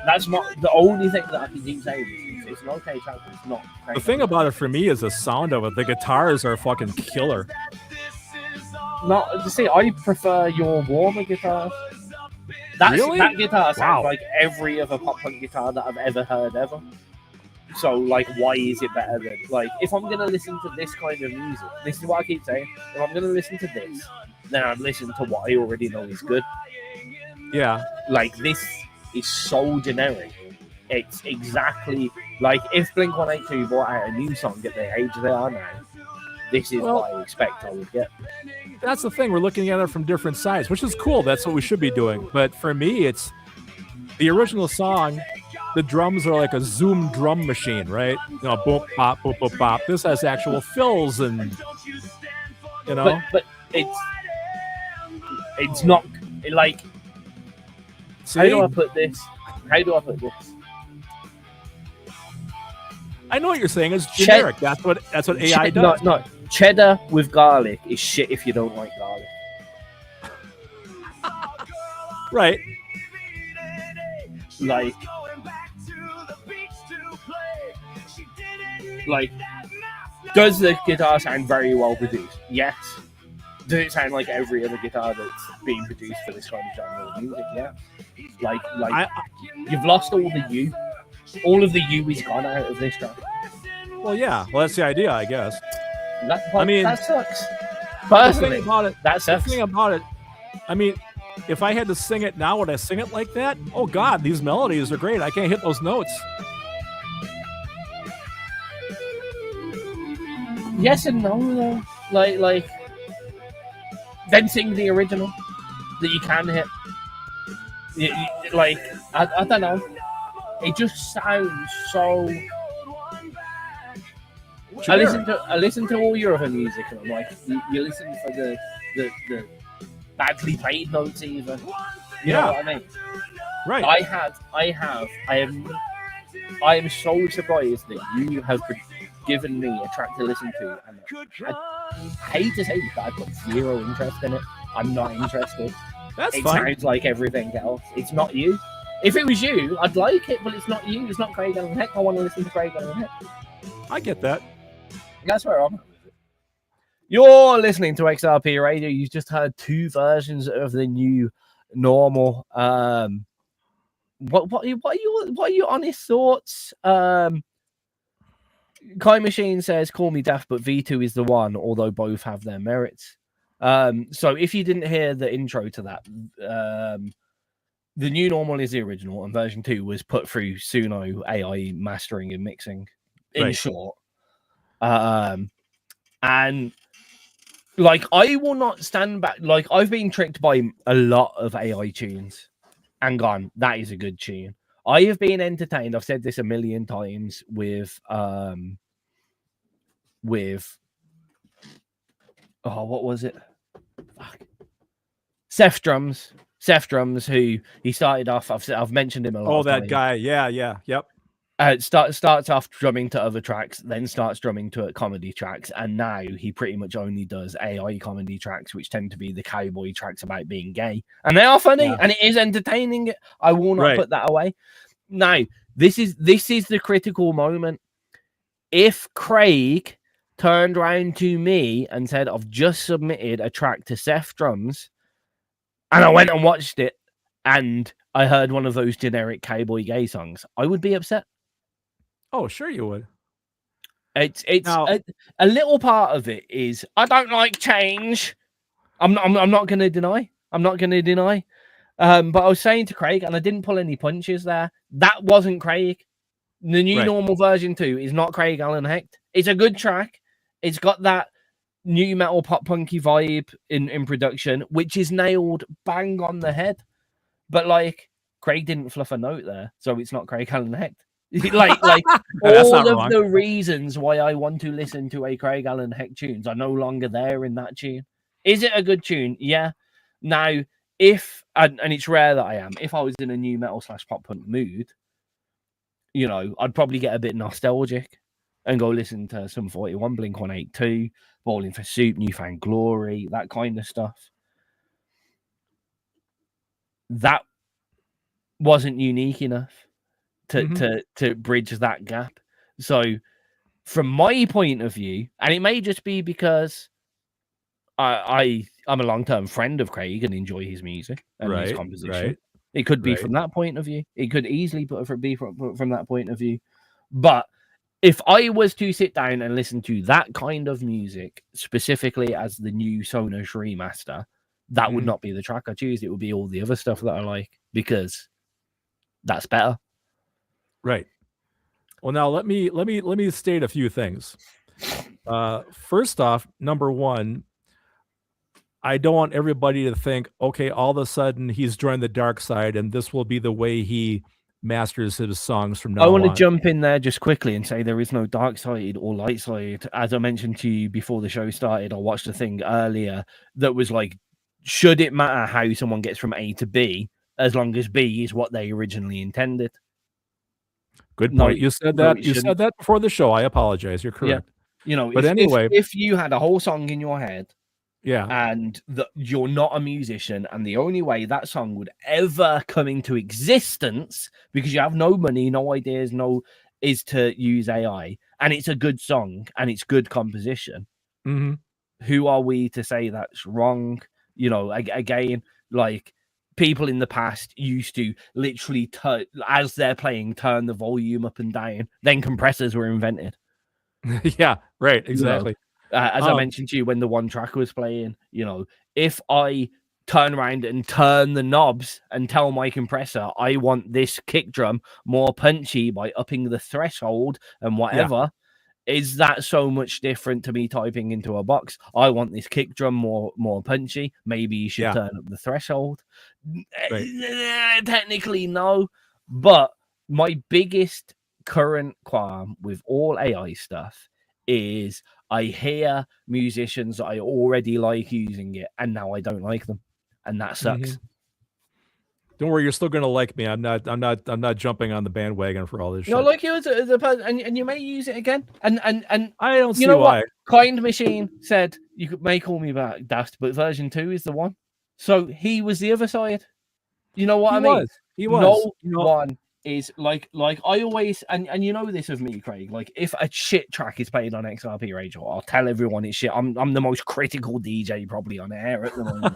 that's not the only thing that I can keep saying. It's an okay track, but it's not. The thing about it for me is the sound of it. The guitars are fucking killer. Not to see. I prefer your warmer guitars. Really? That guitar sounds Wow. like every other pop punk guitar that I've ever heard ever. So, like, why is it better than, like, if I'm going to listen to this kind of music, this is what I keep saying, if I'm going to listen to this, then I'd listen to what I already know is good. Yeah. Like, this is so generic. It's exactly, like, if Blink-182 brought out a new song at the age they are now, this is what I expect I would get. That's the thing. We're looking at it from different sides, which is cool. That's what we should be doing. But for me, it's the original song. The drums are like a Zoom drum machine, right? You know, boop, bop, boop, boop, bop. This has actual fills and, you know. But it's not, like, See? How do I put this? I know what you're saying. It's generic. That's what AI does. No, cheddar with garlic is shit if you don't like garlic. Right. Like, does the guitar sound very well produced? Yes. Does it sound like every other guitar that's being produced for this kind of genre of music? Yeah. Like you've lost all the U. All of the U is gone out of this track. Well, yeah. Well, that's the idea, I guess. That sucks. Personally, that sucks. The thing about it, I mean, if I had to sing it now, would I sing it like that? Oh, God, these melodies are great. I can't hit those notes. Yes and no, though. Like, then sing the original that you can hit. Like, I don't know. It just sounds so. Generic. I listen to all your other music, and I'm like, you listen for the badly played notes, even. You know what I mean? Right. I am so surprised that you have given me a track to listen to, and I hate to say it, but I've got zero interest in it. I'm not interested. That's it fine. Sounds like everything else. It's not you. If it was you, I'd like it, but it's not you. It's not Craig Allen Heck. I want to listen to Craig Allen Heck. I get that. That's where I'm. You're listening to XRP Radio. You just heard two versions of the new normal. What are your honest thoughts? Kai Machine says, "Call me daft, but V2 is the one. Although both have their merits." So if you didn't hear the intro to that, the new normal is the original, and version 2 was put through Suno AI mastering and mixing. In short, and like I will not stand back. Like I've been tricked by a lot of AI tunes and gone, that is a good tune. I have been entertained. I've said this a million times with what was it? Fuck. Seth Drums, who he started off. I've mentioned him a lot. Oh, that guy. Yeah. Yep. Starts off drumming to other tracks, then starts drumming to comedy tracks, and now he pretty much only does AI comedy tracks, which tend to be the cowboy tracks about being gay, and they are funny and it is entertaining. I will not put that away. Now, this is the critical moment. If Craig turned around to me and said, "I've just submitted a track to Seth Drums," and I went and watched it, and I heard one of those generic cowboy gay songs, I would be upset. Oh, sure you would. It's now, a little part of it is I don't like change. I'm not going to deny. But I was saying to Craig, and I didn't pull any punches there. That wasn't Craig. The new normal version 2 is not Craig Allen Hecht. It's a good track. It's got that new metal pop punky vibe in production, which is nailed bang on the head. But like Craig didn't fluff a note there, so it's not Craig Allen Hecht. like That's all not of wrong. the reasons why I want to listen to a Craig Allen Hecht tunes are no longer there in that tune. Is it a good tune? Yeah. Now, if and it's rare that I am, if I was in a new metal / pop punk mood, you know, I'd probably get a bit nostalgic and go listen to some 41, Blink 182, Bowling for Soup, Newfound Glory, that kind of stuff. That wasn't unique enough to bridge that gap. So, from my point of view, and it may just be because I'm a long-term friend of Craig and enjoy his music and his composition. Right. It could be from that point of view. It could easily be from that point of view. But if I was to sit down and listen to that kind of music, specifically as the new Sonos remaster, that would not be the track I choose. It would be all the other stuff that I like, because that's better. Right. Well, now let me state a few things. First off, number one, I don't want everybody to think, okay, all of a sudden he's joined the dark side and this will be the way he masters his songs from now on. I want to jump in there just quickly and say there is no dark side or light side. As I mentioned to you before the show started, I watched a thing earlier that was like, should it matter how someone gets from A to B as long as B is what they originally intended? Good point. You said that. You said that before the show. I apologize. You're correct. Yeah. You know, but anyway, if you had a whole song in your head, yeah, and you're not a musician, and the only way that song would ever come into existence, because you have no money, no ideas, is to use AI, and it's a good song and it's good composition. Who are we to say that's wrong? You know, again, like, people in the past used to literally, as they're playing, turn the volume up and down. Then compressors were invented. Yeah, right, exactly. You know, as I mentioned to you, when the one track was playing, you know, if I turn around and turn the knobs and tell my compressor I want this kick drum more punchy by upping the threshold and whatever, is that so much different to me typing into a box? I want this kick drum more punchy. Maybe you should turn up the threshold. Technically, no. But my biggest current qualm with all AI stuff is I hear musicians that I already like using it, and now I don't like them, and that sucks. Don't worry, you're still gonna like me. I'm not jumping on the bandwagon for all this shit. No, like you as a person, and you may use it again. And I don't see why. What? Kind Machine said you may call me back, Dust, but version 2 is the one. So he was the other side. You know what I mean? He was. No one is like I always, and you know this of me, Craig. Like, if a shit track is played on XRP Radio, I'll tell everyone it's shit. I'm the most critical DJ probably on air at the moment.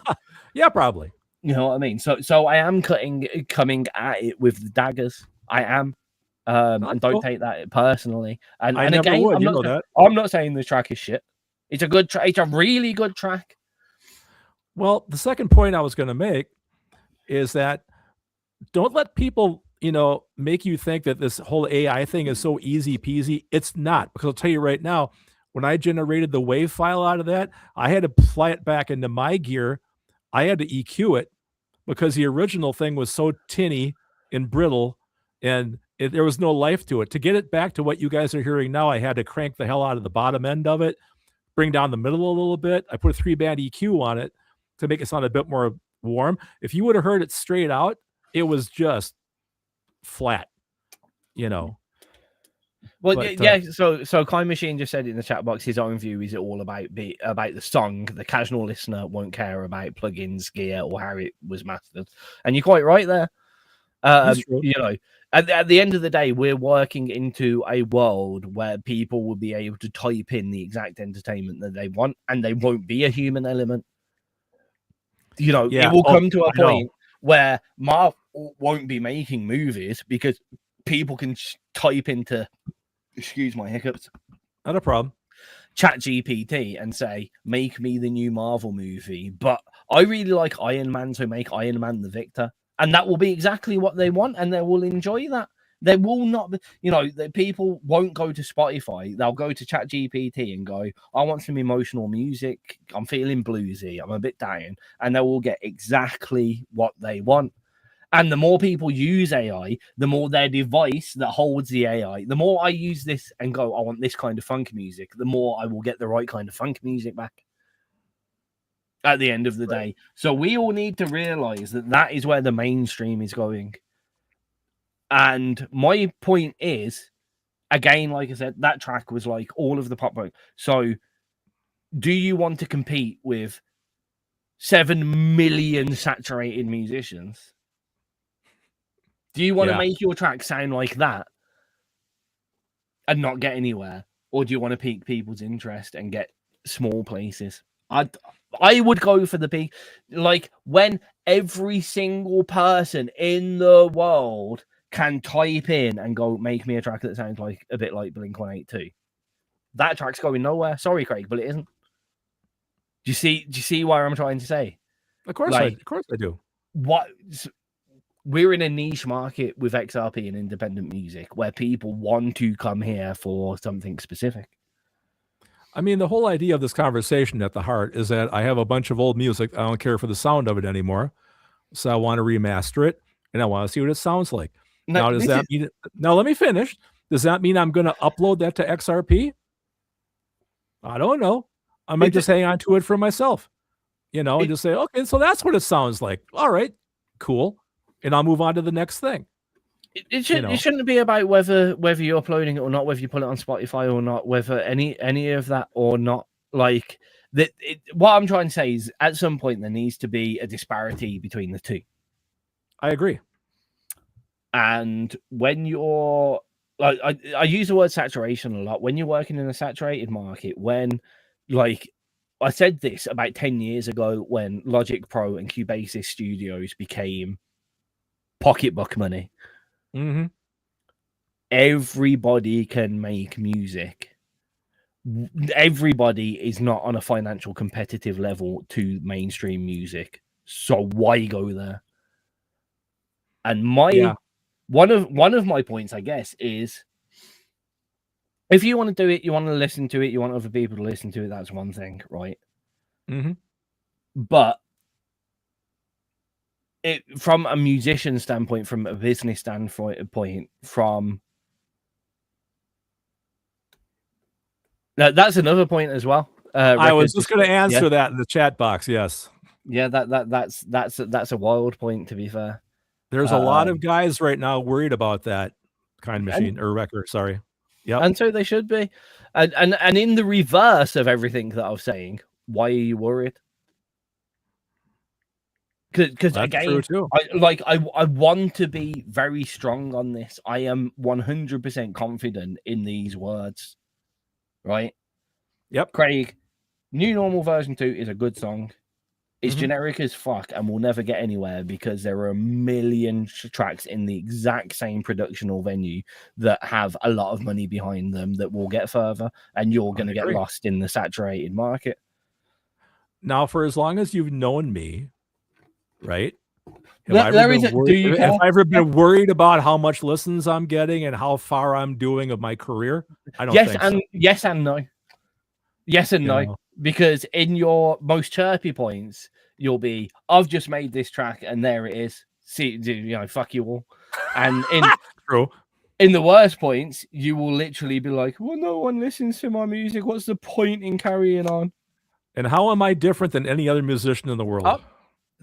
Yeah, probably. You know what I mean? So I am coming at it with the daggers. I am. And don't take that personally. And again, would. I'm not saying the track is shit. It's a good track. It's a really good track. Well, the second point I was going to make is that don't let people, make you think that this whole AI thing is so easy peasy. It's not, because I'll tell you right now, when I generated the WAV file out of that, I had to fly it back into my gear. I had to EQ it because the original thing was so tinny and brittle, and there was no life to it. To get it back to what you guys are hearing now, I had to crank the hell out of the bottom end of it, bring down the middle a little bit. I put a 3-band EQ on it to make it sound a bit more warm. If you would have heard it straight out, it was just flat, Well, So Kind Machine just said in the chat box, his own view is it all about the song. The casual listener won't care about plugins, gear, or how it was mastered. And you're quite right there. At the end of the day, we're working into a world where people will be able to type in the exact entertainment that they want, and they won't be a human element. It will come to a point where Marvel won't be making movies because people can type into, excuse my hiccups, not a problem, ChatGPT and say, make me the new Marvel movie. But I really like Iron Man, so make Iron Man the victor. And that will be exactly what they want, and they will enjoy that. There will not be, the people won't go to Spotify. They'll go to ChatGPT and go, I want some emotional music. I'm feeling bluesy. I'm a bit down. And they will get exactly what they want. And the more people use AI, the more their device that holds the AI, the more I use this and go, I want this kind of funk music, the more I will get the right kind of funk music back at the end of the day. So we all need to realize that that is where the mainstream is going. And my point is, again, like I said, that track was like all of the pop punk. So do you want to compete with 7 million saturated musicians? Do you want to make your track sound like that and not get anywhere? Or do you want to pique people's interest and get small places? I would go for the big, like when every single person in the world can type in and go, make me a track that sounds like a bit like Blink-182. That track's going nowhere. Sorry, Craig, but it isn't. Do you see what I'm trying to say? Of course, like, of course I do. What we're in a niche market with XRP and independent music where people want to come here for something specific. I mean, the whole idea of this conversation at the heart is that I have a bunch of old music. I don't care for the sound of it anymore. So I want to remaster it and I want to see what it sounds like. Now, does that mean, now let me finish. Does that mean I'm going to upload that to XRP? I don't know. I might just hang on to it for myself, and just say, okay, so that's what it sounds like. All right, cool. And I'll move on to the next thing. It shouldn't be about whether you're uploading it or not, whether you put it on Spotify or not, whether any of that or not. Like what I'm trying to say is, at some point there needs to be a disparity between the two. I agree. And when you're like, I use the word saturation a lot. When you're working in a saturated market, when like I said this about 10 years ago when Logic Pro and Cubasis Studios became pocketbook money. Mm-hmm. Everybody can make music. Everybody is not on a financial competitive level to mainstream music. So why go there? And one of my points, I guess, is if you want to do it, you want to listen to it, you want other people to listen to it, that's one thing, right? Mm-hmm. But from a musician standpoint, from a business standpoint, that's another point as well. I was just going to answer that in the chat box. Yes. Yeah, that's a wild point, to be fair. There's a lot of guys right now worried about that kind of machine or record. Sorry. Yeah. And so they should be. And in the reverse of everything that I was saying, why are you worried? Because again, I want to be very strong on this. I am 100% confident in these words. Right? Yep. Craig, New Normal version 2 is a good song. It's generic as fuck and will never get anywhere because there are a million tracks in the exact same production or venue that have a lot of money behind them that will get further, and you're going to get lost in the saturated market. Now, for as long as you've known me, right? Have I ever been worried about how much listens I'm getting and how far I'm doing of my career? I don't think so. Yes and no. Yes and no. Because in your most chirpy points, you'll be, I've just made this track and there it is. See, fuck you all. And in the worst points, you will literally be like, well, no one listens to my music. What's the point in carrying on? And how am I different than any other musician in the world?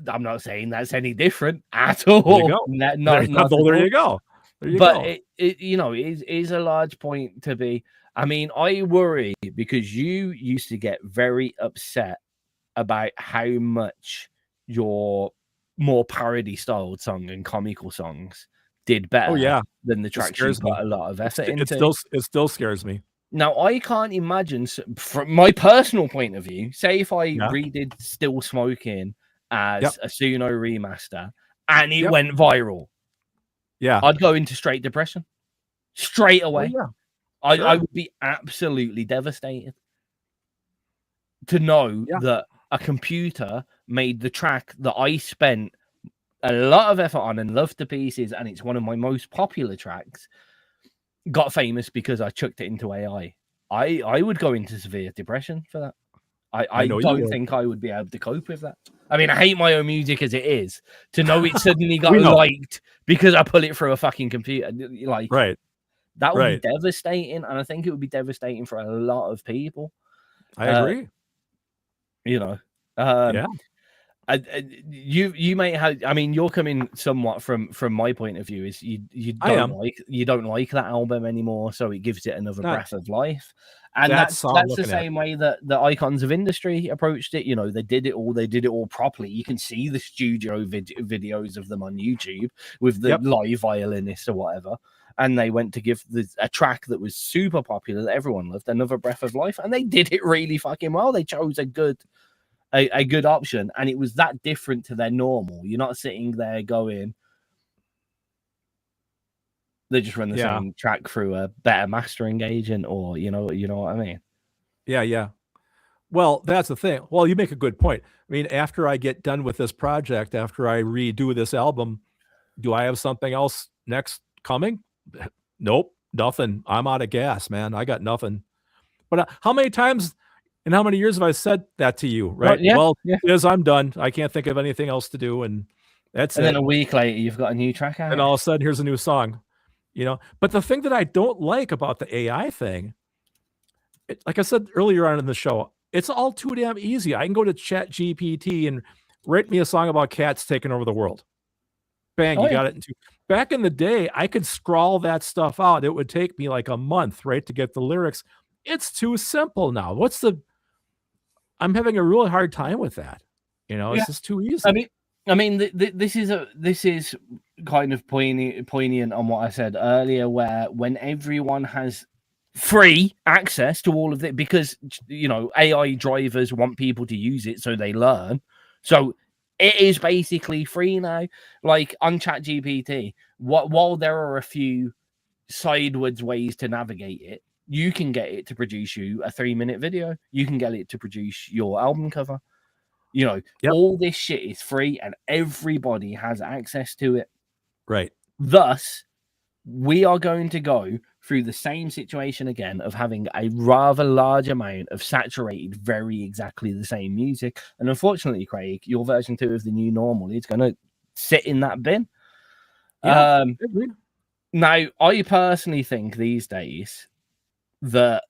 I'm not saying that's any different at all. There you go. There you go. It is a large point to be. I mean, I worry because you used to get very upset about how much your more parody styled song and comical songs did better than the tracks you got a lot of effort into. It still scares me. Now, I can't imagine, from my personal point of view, say if I redid Still Smoking as a Suno remaster and it went viral, I'd go into straight depression straight away. I would be absolutely devastated to know that a computer made the track that I spent a lot of effort on and loved to pieces, and it's one of my most popular tracks, got famous because I chucked it into AI. I would go into severe depression for that. I know you don't would. think I would be able to cope with that. I mean, I hate my own music as it is. To know it suddenly got We know. liked because I put it through a fucking computer, like Right. that would Right. be devastating, and I think it would be devastating for a lot of people. I agree. You know, Yeah. you may have. I mean, you're coming somewhat from my point of view. Is you I don't am. don't like that album anymore, so it gives it another Not- breath of life. And That's that's how I'm the looking at same way that the icons of industry approached it. You know, they did it all properly. You can see the studio videos of them on YouTube with the Yep. live violinist or whatever. And they went to give a track that was super popular that everyone loved another breath of life, and they did it really fucking well. They chose a good option, and it was that different to their normal. You're not sitting there going, they just run the same track through a better mastering agent, or you know what I mean. Yeah. Well, that's the thing. Well, you make a good point. I mean, after I get done with this project, after I redo this album, do I have something else next coming? Nope, nothing. I'm out of gas, man. I got nothing. But how many times and how many years have I said that to you, right? yeah, Well, yeah. Tizz, I'm done. I can't think of anything else to do, and that's And it. then a week later, you've got a new track out. And all of a sudden, here's a new song. You know, but the thing that I don't like about the AI thing, like I said earlier on in the show, it's all too damn easy. I can go to Chat GPT and write me a song about cats taking over the world. Bang, you got it. Back in the day, I could scrawl that stuff out. It would take me like a month, right, to get the lyrics. It's too simple now. I'm having a really hard time with that. You know, it's just too easy. I mean, this is kind of poignant on what I said earlier, where when everyone has free access to all of it, because you know AI drivers want people to use it so they learn. So it is basically free now. Like on ChatGPT, while there are a few sideways ways to navigate it, you can get it to produce you a 3-minute video. You can get it to produce your album cover. You know, all this shit is free and everybody has access to it. Right. Thus, we are going to go through the same situation again of having a rather large amount of saturated, very exactly the same music. And unfortunately, Craig, your version 2 of the new normal is going to sit in that bin. Yeah, now, I personally think these days that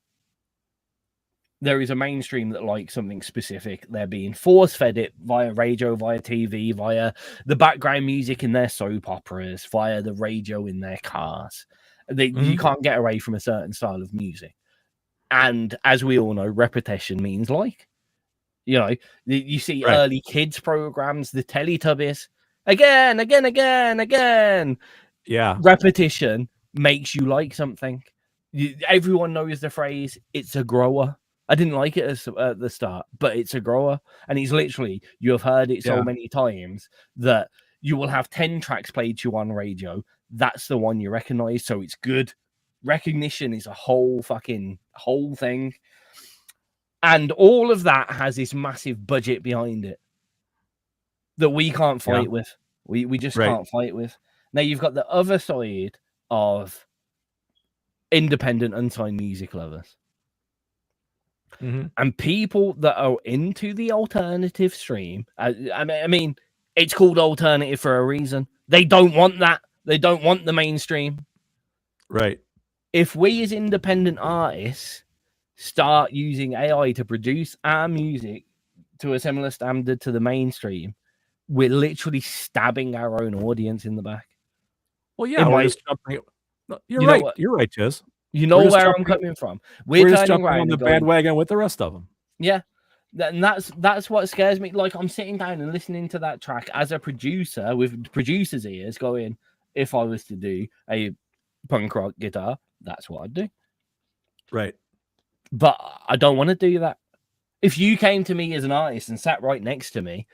there is a mainstream that likes something specific. They're being force-fed it via radio, via TV, via the background music in their soap operas, via the radio in their cars. You can't get away from a certain style of music. And as we all know, repetition means like. You know, you see early kids programs, the Teletubbies, again. Yeah. Repetition makes you like something. Everyone knows the phrase, it's a grower. I didn't like it at the start, but it's a grower. And it's literally, you have heard it so many times that you will have 10 tracks played to you on radio. That's the one you recognize. So it's good. Recognition is a whole thing. And all of that has this massive budget behind it that we can't fight with. We just can't fight with. Now you've got the other side of independent, unsigned music lovers. And people that are into the alternative stream. I mean, it's called alternative for a reason. They don't want that. They don't want the mainstream. Right. If we as independent artists start using AI to produce our music to a similar standard to the mainstream, we're literally stabbing our own audience in the back. Well, yeah, you're right. You're right, Tizz. You know where I'm coming from. We're just jumping around on the bandwagon with the rest of them. Yeah, and that's what scares me. Like I'm sitting down and listening to that track as a producer with producer's ears, going, "If I was to do a punk rock guitar, that's what I'd do." Right. But I don't want to do that. If you came to me as an artist and sat right next to me,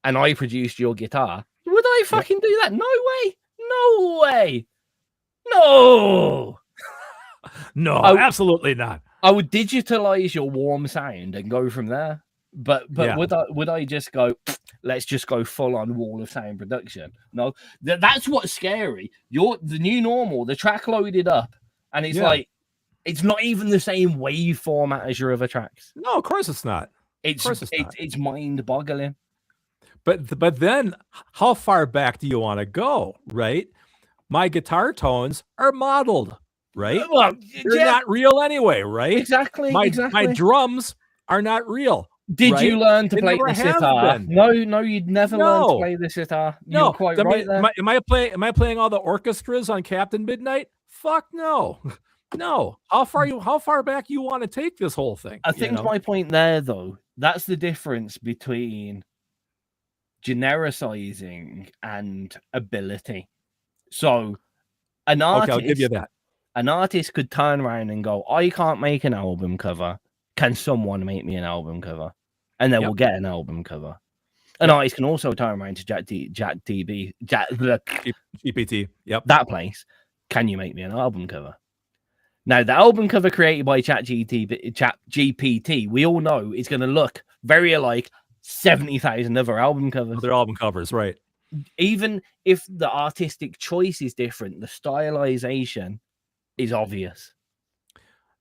and I produced your guitar, would I fucking do that? No way. No way. No. No, absolutely not. I would digitalize your warm sound and go from there. But would I just go, let's just go full on wall of sound production. No, that's what's scary. The new normal, the track loaded up, and it's like it's not even the same wave format as your other tracks. No, of course it's not. It's mind boggling. But then how far back do you want to go, right? My guitar tones are modeled, right? Well, they're not real anyway, right? Exactly. My drums are not real. Did you learn to play the sitar? No, you'd never learn to play the sitar. You're quite right there. Am I playing all the orchestras on Captain Midnight? Fuck no. No. How far back you want to take this whole thing? I think my point there, though, that's the difference between genericizing and ability. So an artist, I'll give you that. An artist could turn around and go, I can't make an album cover. Can someone make me an album cover? And then we'll get an album cover. An artist can also turn around to GPT. Yep. That place. Can you make me an album cover? Now, the album cover created by ChatGPT, we all know is going to look very like 70,000 other album covers. Other album covers, right? Even if the artistic choice is different, the stylization is obvious.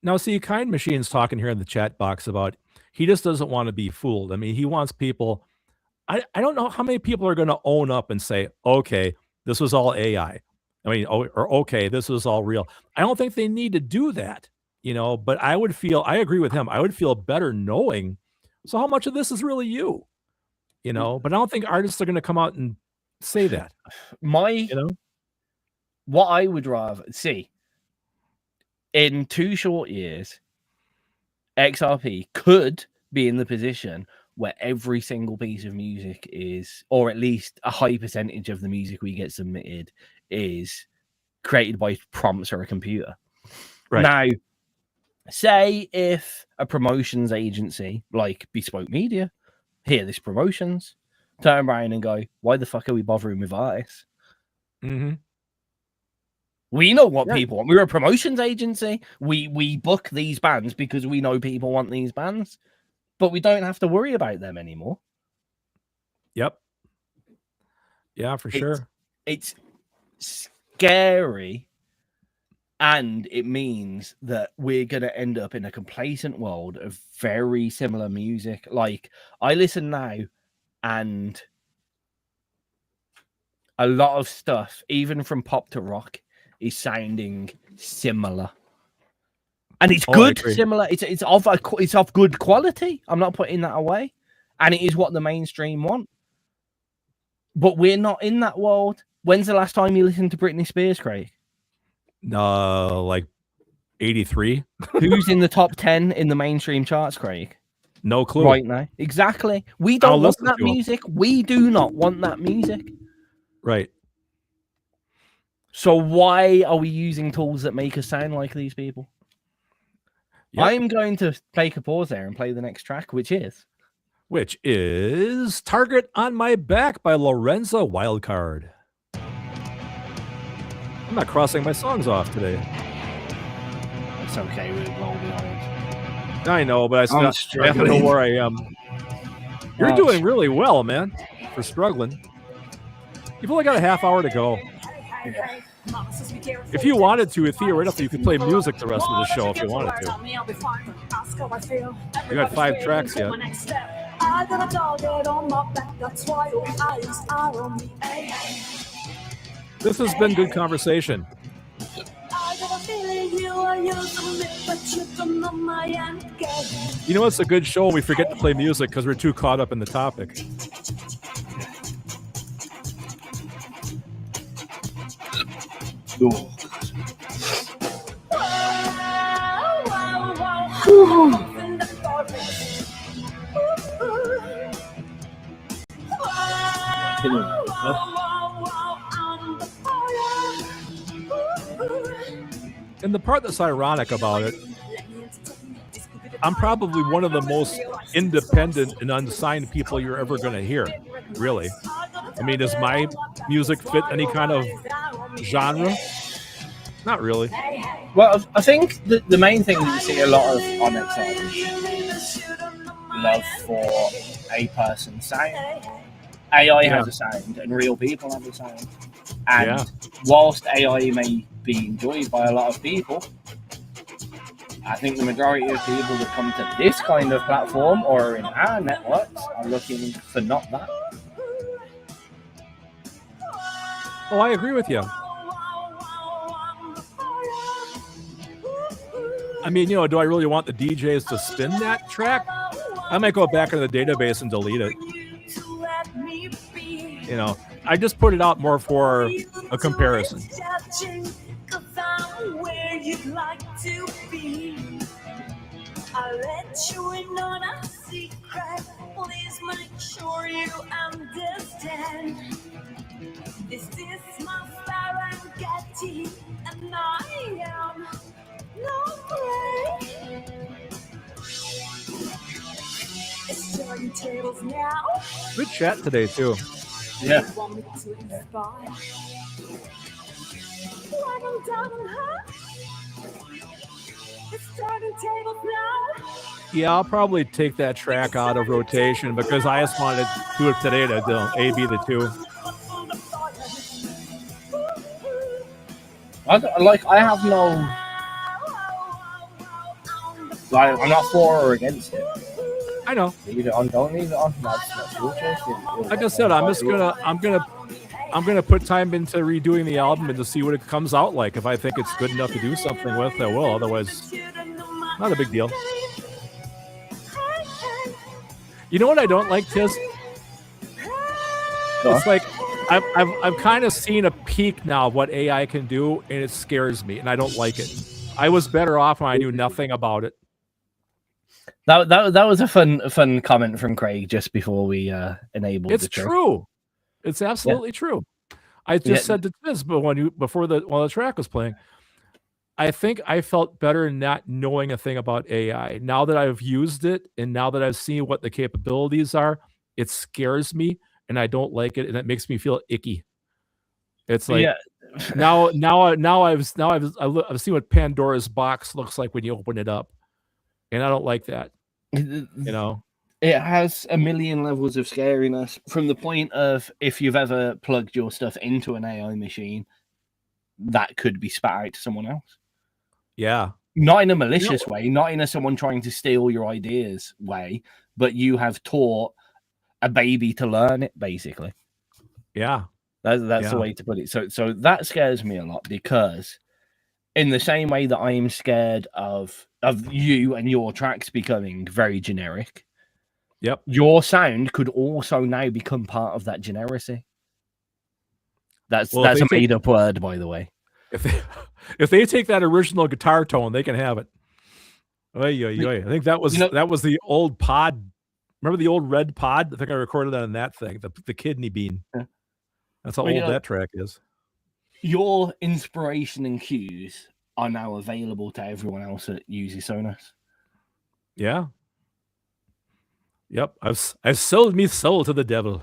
Now, see, Kind Machine's talking here in the chat box about he just doesn't want to be fooled. I mean, he wants people. I don't know how many people are going to own up and say, okay, this was all AI. I mean, or okay, this was all real. I don't think they need to do that, but I agree with him. I would feel better knowing. So how much of this is really you? But I don't think artists are going to come out and say that. What I would rather see in 2 short years, XRP could be in the position where every single piece of music is, or at least a high percentage of the music we get submitted is created by prompts or a computer. Right. Now, say if a promotions agency like Bespoke Media hear this promotions, turn around and go, why the fuck are we bothering with artists? Mm-hmm. We know what people want. We're a promotions agency. We book these bands because we know people want these bands, but we don't have to worry about them anymore. Yep. Yeah, for sure. It's scary, and it means that we're going to end up in a complacent world of very similar music. Like, I listen now, and a lot of stuff, even from pop to rock, is sounding similar, and it's good. Similar. It's of good quality. I'm not putting that away, and it is what the mainstream want. But we're not in that world. When's the last time you listened to Britney Spears, Craig? Like 83. Who's in the top 10 in the mainstream charts, Craig? No clue. Right now, exactly. We don't want that music. We do not want that music. Right. So why are we using tools that make us sound like these people? Yep. I'm going to take a pause there and play the next track, which is Target on My Back by Lorenza Wildcard. I'm not crossing my songs off today. It's okay. We're well behind. I know, but I still know where I am. You're doing really well, man, for struggling. You've only got a half hour to go. Yeah. If you wanted to, theoretically, you could play music the rest of the show if you wanted to. You got 5 tracks yet. This has been good conversation. You know, it's a good show when we forget to play music because we're too caught up in the topic. And the part that's ironic about it, I'm probably one of the most independent and unsigned people you're ever going to hear, really. I mean, does my music fit any kind of genre? Not really. Well, I think the main thing that you see a lot of on XR is love for a person's sound. AI Yeah. has a sound and real people have a sound. And Yeah. whilst AI may be enjoyed by a lot of people, I think the majority of people that come to this kind of platform or in our networks are looking for not that. Oh, I agree with you. I mean, you know, do I really want the DJs to spin that track? I might go back into the database and delete it. You know, I just put it out more for a comparison. I'll let you in on a secret. Please make sure you understand. This is my Serengeti, and I am no prey. It's turning tables now. Good chat today too. Yeah. You want me to inspire? Like I'm down on her. It's turning tables now. Yeah, I'll probably take that track out of rotation because I just wanted to do it today to do A, B, the two. I have no, like, I'm not for or against it. I know. Leave it on, don't leave it on. That's your choice. Like I said, I'm gonna put time into redoing the album and to see what it comes out like. If I think it's good enough to do something with, I will. Otherwise, not a big deal. You know what I don't like, Tizz? It's like I've kind of seen a peak now of what AI can do, and it scares me, and I don't like it. I was better off when I knew nothing about it. That was a fun comment from Craig just before we enabled. It's true. It's absolutely true. I just said to Tizz, but while the track was playing, I think I felt better not knowing a thing about AI. Now that I've used it and now that I've seen what the capabilities are, it scares me and I don't like it, and it makes me feel icky. It's like now I've seen what Pandora's box looks like when you open it up, and I don't like that. You know, it has a million levels of scariness from the point of if you've ever plugged your stuff into an AI machine, that could be spat out to someone else. Yeah. Not in a malicious way, not in a someone trying to steal your ideas way, but you have taught a baby to learn it, basically. Yeah. That's the way to put it. So that scares me a lot because in the same way that I am scared of you and your tracks becoming very generic, yep, your sound could also now become part of that generacy. That's a made-up word, by the way. If they take that original guitar tone, they can have it. I think that was the old pod. Remember the old red pod? I think I recorded that on that thing, the kidney bean. Yeah. That's how old that track is. Your inspiration and cues are now available to everyone else that uses Sonos. Yeah. Yep. I've sold me soul to the devil.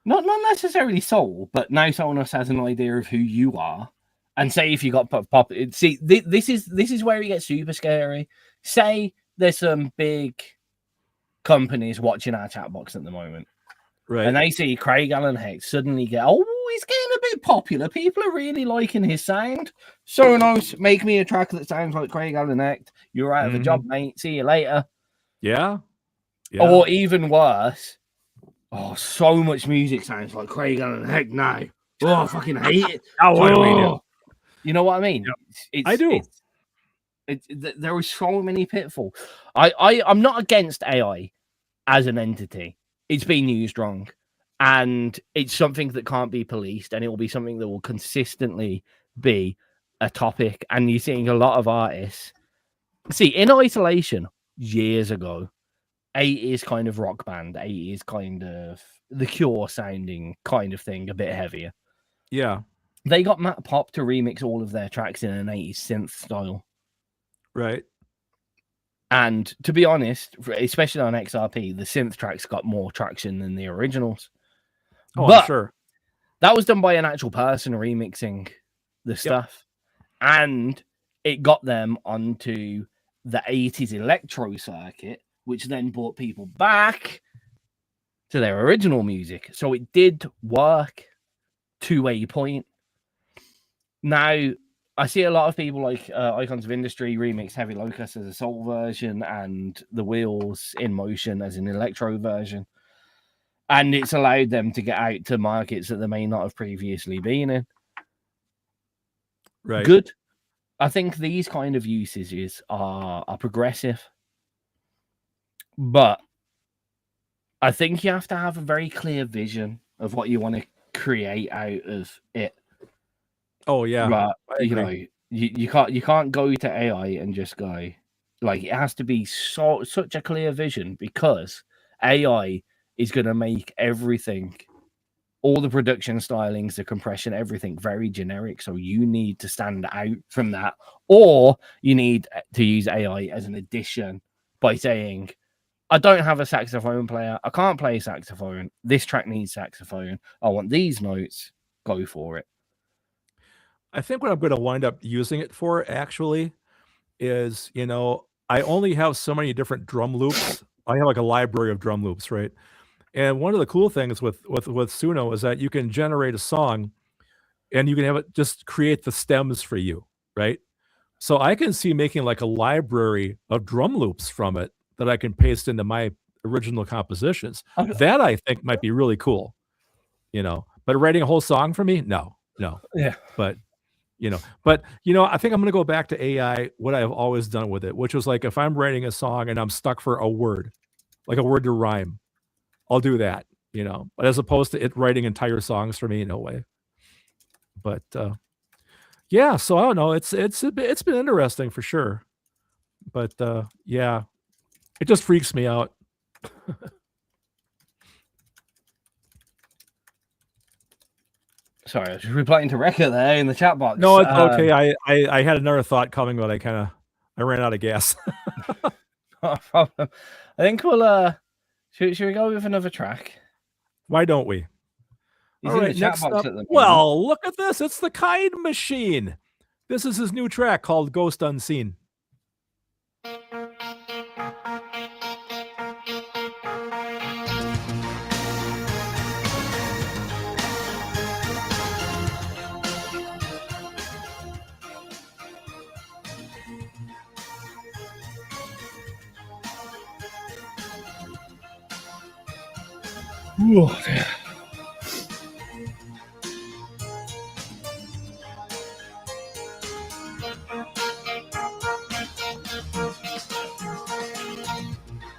Not necessarily soul, but now Sonos has an idea of who you are. And say if you got pop, see, this is where it gets super scary. Say there's some big companies watching our chat box at the moment, right? And they see Craig Allen Hecht suddenly get, he's getting a bit popular. People are really liking his sound. Sonos, make me a track that sounds like Craig Allen Hecht. You're out of a job, mate. See you later. Yeah. Or even worse, so much music sounds like Craig Allen Hecht now. I fucking hate it. What do we do? You know what I mean? Yep. I do. There are so many pitfalls. I'm not against AI as an entity. It's been used wrong, and it's something that can't be policed, and it will be something that will consistently be a topic. And you're seeing a lot of artists. See, in isolation, years ago, 80s kind of rock band, 80s kind of The Cure sounding kind of thing, a bit heavier. Yeah. They got Matt Pop to remix all of their tracks in an 80s synth style. Right. And to be honest, especially on XRP, the synth tracks got more traction than the originals. Oh, but I'm sure. That was done by an actual person remixing the stuff. And it got them onto the 80s electro circuit, which then brought people back to their original music. So it did work to a point. Now, I see a lot of people like Icons of Industry remix Heavy Locust as a soul version and The Wheels in Motion as an electro version. And it's allowed them to get out to markets that they may not have previously been in. Right. Good. I think these kind of usages are progressive. But I think you have to have a very clear vision of what you want to create out of it. Oh yeah. But you know, you can't go to AI and just go like it has to be such a clear vision, because AI is going to make everything, all the production stylings, the compression, everything very generic. So you need to stand out from that, or you need to use AI as an addition by saying, I don't have a saxophone player. I can't play saxophone. This track needs saxophone. I want these notes. Go for it. I think what I'm going to wind up using it for actually is, you know, I only have so many different drum loops. I have like a library of drum loops, right? And one of the cool things with Suno is that you can generate a song and you can have it just create the stems for you, right? So I can see making like a library of drum loops from it that I can paste into my original compositions. That I think might be really cool, you know. But writing a whole song for me, no. Yeah. But I think I'm going to go back to AI, what I've always done with it, which was like if I'm writing a song and I'm stuck for a word, like a word to rhyme, I'll do that, you know. But as opposed to it writing entire songs for me, no way. But yeah, so I don't know. It's been interesting for sure. But yeah, it just freaks me out. Sorry, I was replying to Rekka there in the chat box. No, it's okay. I had another thought coming, but I ran out of gas. Not a problem. I think we'll should we go with another track? Why don't we? He's All in right, the chat next box up. at the moment. Well, look at this. It's the Kind Machine. This is his new track called Ghost Unseen. Oh, yeah.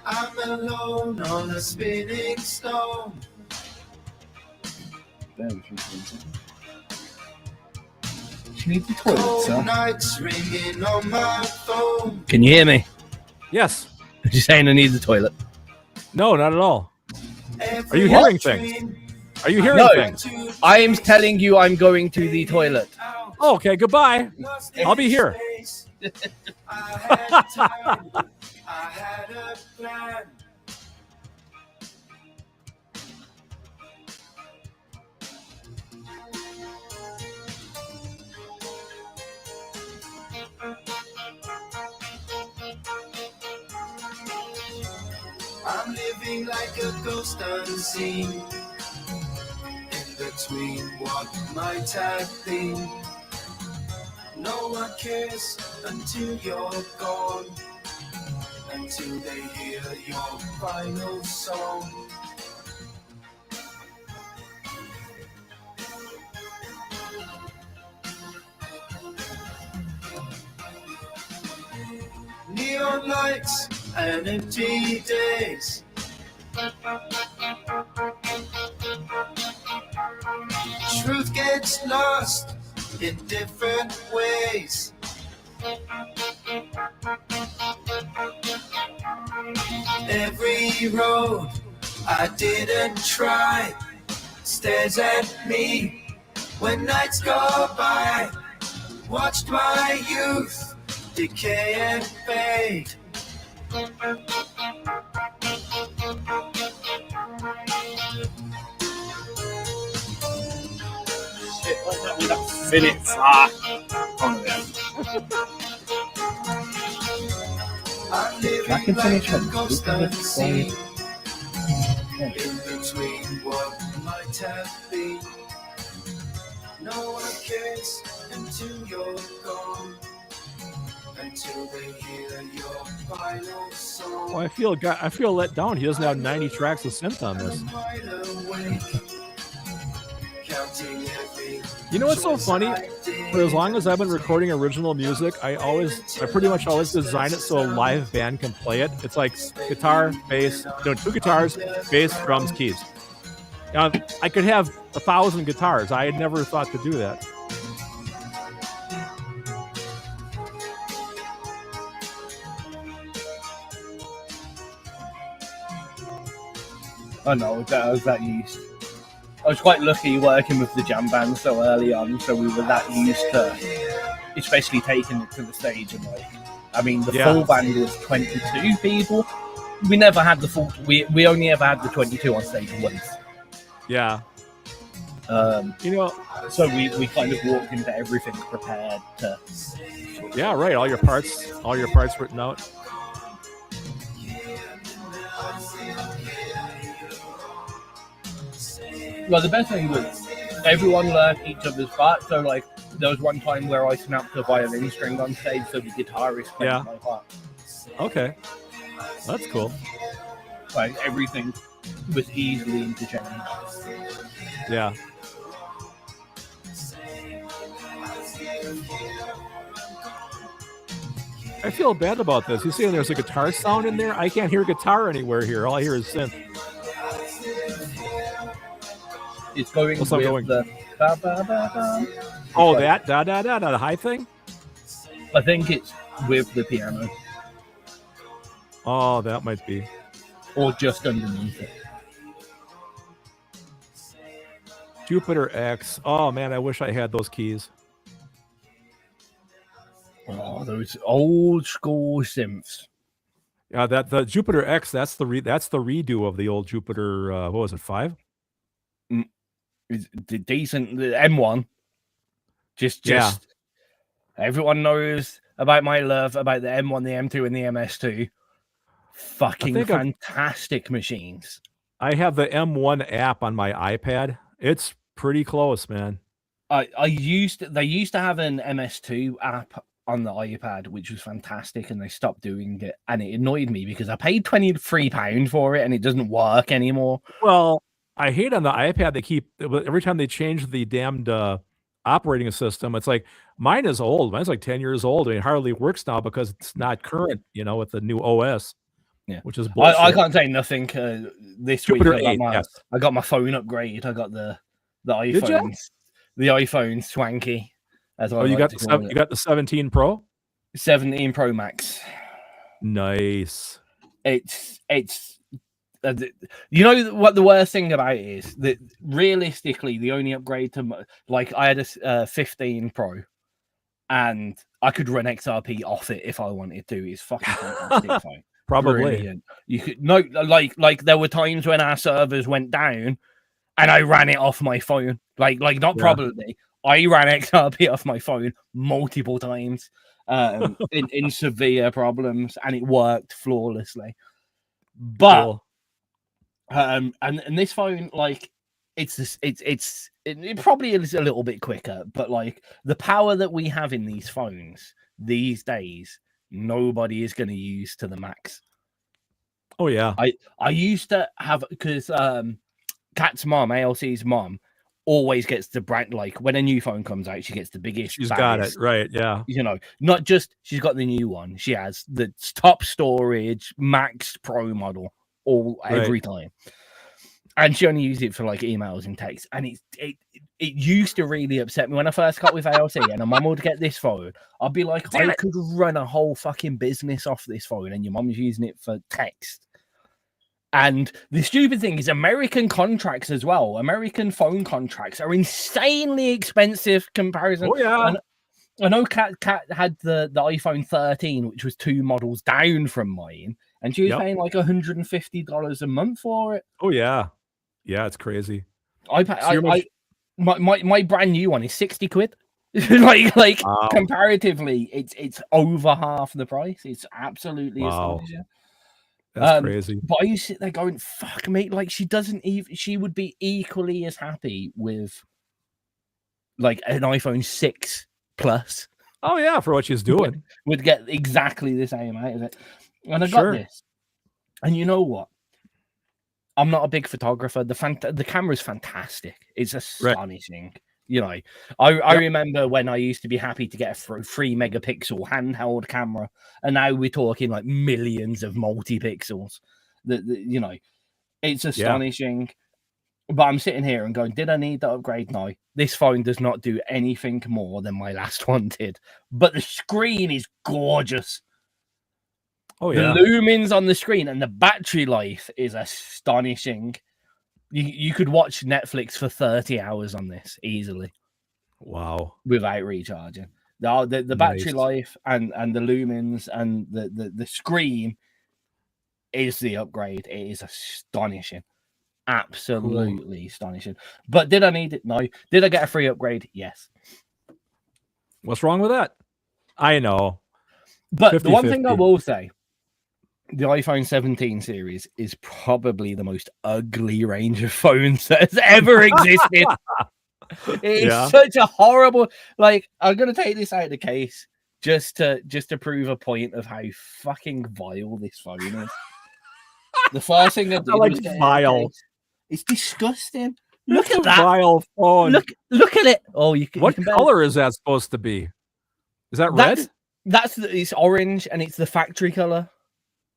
I'm alone on a spinning stone. She needs the toilet, Cold sir. nights ringing on my phone. Can you hear me? Yes. She's saying I need the toilet. No, not at all. Every Are you hearing dream things? Are you hearing No. things? I am telling you I'm going to the toilet. Oh, okay, goodbye. I'll be here. I had time. I had a plan. I'm living like a ghost unseen, in between what might have been. No one cares until you're gone, until they hear your final song. Neon lights and empty days. Truth gets lost in different ways. Every road I didn't try stares at me when nights go by. Watched my youth decay and fade. I'm living like a ghost unseen, in what might have been. No one cares until you're gone, until they hear your final song. Well, I feel let down. He doesn't have 90 tracks of synth on this. You know what's so funny? For as long as I've been recording original music, I pretty much always design it so a live band can play it. It's like guitar, bass, 2 guitars, bass, drums, keys. Now, I could have 1,000 guitars. I had never thought to do that. I know, I was that used. I was quite lucky working with the jam band so early on, so we were that used to, especially taking it to the stage. And the full band was 22 people. We never had the full. We only ever had the 22 on stage once. Yeah. So we kind of walked into everything prepared to. Yeah, right. All your parts written out. Well, the best thing was everyone learned each other's parts. So, there was one time where I snapped a violin string on stage, so the guitarist played my part. Okay, that's cool. Everything was easily interchanged. Yeah. I feel bad about this. You saying there's a guitar sound in there? I can't hear guitar anywhere here. All I hear is synth. It's going with the ba, ba, ba, ba. Oh, that da da da da, the high thing? I think it's with the piano. Oh, that might be. Or just underneath it. Jupiter X. Oh man, I wish I had those keys. Oh, those old school synths. Yeah, the Jupiter X. That's the redo of the old Jupiter. What was it? 5? It's decent. The M1. Just. Everyone knows about my love about the M1, the M2, and the MS2. Fucking fantastic machines. I have the M1 app on my iPad. It's pretty close, man. They used to have an MS2 app on the iPad, which was fantastic, and they stopped doing it, and it annoyed me because I paid £23 for it, and it doesn't work anymore. Well, I hate on the iPad every time they change the damned operating system. It's like mine is old. Mine's like 10 years old, and it hardly works now because it's not current, with the new OS. Yeah, which is bullshit. I can't say nothing. This Jupiter week I got my phone upgrade. I got the iPhone. The iPhone swanky. As you got the 17 Pro? 17 Pro Max. Nice. It's you know what the worst thing about it is? That realistically, the only upgrade to I had a 15 Pro, and I could run XRP off it if I wanted to. It's fucking fantastic phone. Probably. Brilliant. You could there were times when our servers went down, and I ran it off my phone. Probably. I ran XRP off my phone multiple times in severe problems, and it worked flawlessly. But cool. And this phone, it probably is a little bit quicker, but the power that we have in these phones these days, nobody is going to use to the max. Oh yeah. I used to have, because Kat's mom, ALC's mom, always gets the brand, when a new phone comes out, she gets the biggest. She's got it right. Yeah. Not just she's got the new one, she has the top storage Max Pro model every time, and she only uses it for emails and texts. And it used to really upset me when I first got with ALC, and my mum would get this phone. I'd be like, I could run a whole fucking business off this phone, and your mum's using it for text. And the stupid thing is, American contracts as well. American phone contracts are insanely expensive comparison. Oh yeah. And I know Kat had the iPhone 13, which was 2 models down from mine, and she was paying $150 a month for it. Oh yeah, yeah, it's crazy. My brand new one is 60 quid. Wow. Comparatively, it's over half the price. It's absolutely astonishing. That's crazy. But I used to sit there going, fuck me, like she doesn't even, she would be equally as happy with like an iPhone 6 Plus. Oh yeah, for what she's doing. Would get exactly the same out of it. And I got Sure. this. And you know what? I'm not a big photographer. The camera's fantastic. It's astonishing. You know, I remember when I used to be happy to get a 3 megapixel handheld camera, and now we're talking like millions of multi-pixels. You know, it's astonishing. But I'm sitting here and going, did I need that upgrade? No. This phone does not do anything more than my last one did. But the screen is gorgeous. Oh, yeah. The lumens on the screen and the battery life is astonishing. You could watch Netflix for 30 hours on this easily. Wow. Without recharging. The battery life and the lumens and the screen is the upgrade. It is astonishing. Absolutely astonishing. But did I need it? No. Did I get a free upgrade? Yes. What's wrong with that? I know. But 50, the one thing I will say, the iPhone 17 series is probably the most ugly range of phones that has ever existed. It is such a horrible, like, I'm gonna take this out of the case just to prove a point of how fucking vile this phone is. The first thing I did was get vile. It's disgusting. Look at that vile phone. Look at it. Oh, you can. What color is that supposed to be? Is that red? It's orange and it's the factory color.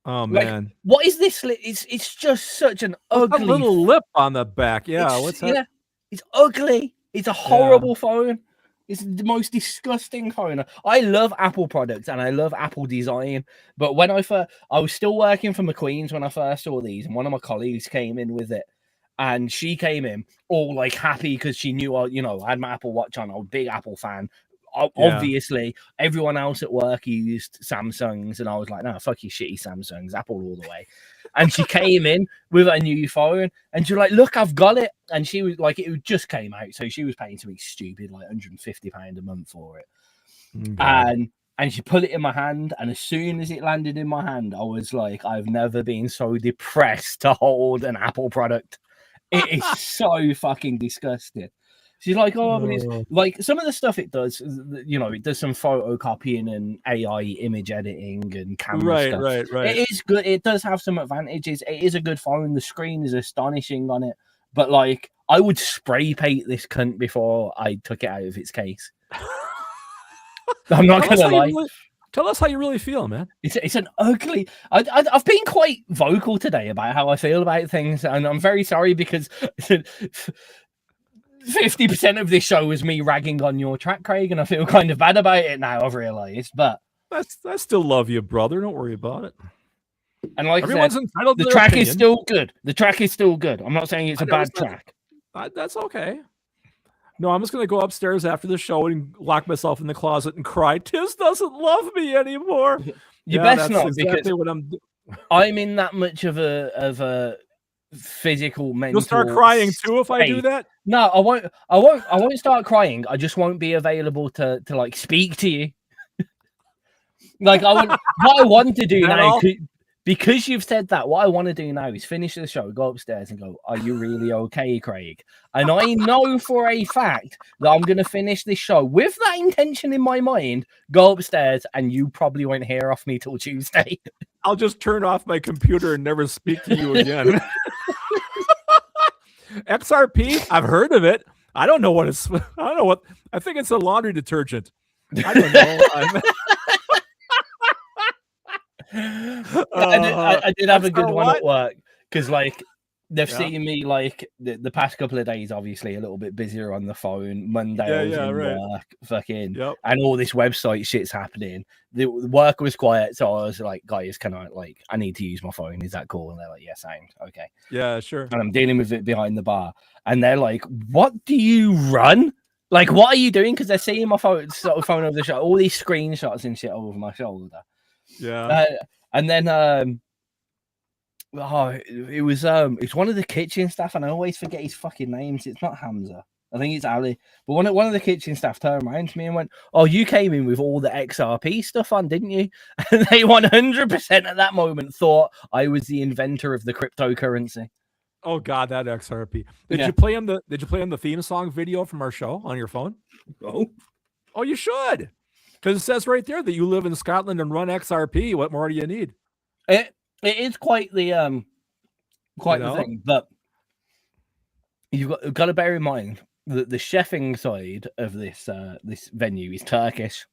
Oh man, what is this? It's just such an ugly little lip on the back. Yeah, what's that? Yeah, it's ugly. It's a horrible phone. It's the most disgusting phone. I love Apple products and I love Apple design. But when I was still working for McQueen's when I first saw these, and one of my colleagues came in with it, and she came in all like happy because she knew I had my Apple Watch on. I'm a big Apple fan. Obviously, everyone else at work used Samsungs, and I was like, no, fuck you, shitty Samsungs, Apple all the way. And she came in with a new phone, and she was like, look, I've got it. And she was like, it just came out, so she was paying something stupid, like £150 a month for it. And she put it in my hand, and as soon as it landed in my hand, I was like, I've never been so depressed to hold an Apple product. It is so fucking disgusting. She's like, oh, but it's like some of the stuff it does, it does some photocopying and AI image editing and camera stuff. Right. It is good. It does have some advantages. It is a good phone. The screen is astonishing on it. But like, I would spray paint this cunt before I took it out of its case. I'm not going to lie. Tell us how you really feel, man. It's an ugly. I've been quite vocal today about how I feel about things, and I'm very sorry because 50% of this show is me ragging on your track, Craig, and I feel kind of bad about it now. I've realized, but I still love you, brother. Don't worry about it. And like everyone's entitled to the track opinion. Is still good. The track is still good. I'm not saying it's a bad track. That's okay. No, I'm just going to go upstairs after the show and lock myself in the closet and cry. Tizz doesn't love me anymore. You best not, exactly because what I'm in that much of a physical, mental. You'll start crying too if I do that. No, I won't. I won't start crying. I just won't be available to like speak to you. Like what I want to do now. Because you've said that, what I want to do now is finish the show, go upstairs and go, are you really okay, Craig? And I know for a fact that I'm going to finish this show with that intention in my mind, go upstairs, and you probably won't hear off me till Tuesday. I'll just turn off my computer and never speak to you again. XRP, I've heard of it. I don't know what it's, I think it's a laundry detergent. I don't know. I did have a good one at work because like they've seen me like the past couple of days obviously a little bit busier on the phone. Monday I was in work fucking and all this website shit's happening. The work was quiet, so I was like, guys, can I need to use my phone, is that cool? And they're like, yeah, sound okay. Yeah, sure. And I'm dealing with it behind the bar and they're like, what do you run? Like, what are you doing? Because they're seeing my phone over the show, all these screenshots and shit over my shoulder. Yeah. And then it was it's one of the kitchen staff, and I always forget his fucking names. It's not Hamza. I think it's Ali. But one of the kitchen staff turned around to me and went, "Oh, you came in with all the XRP stuff on, didn't you?" And they 100% at that moment thought I was the inventor of the cryptocurrency. Oh God, that XRP. Did Yeah. you play him the theme song video from our show on your phone? Oh, you should. Because it says right there that you live in Scotland and run XRP. What more do you need? It is quite the the thing, but you've got to bear in mind that the chefing side of this this venue is Turkish,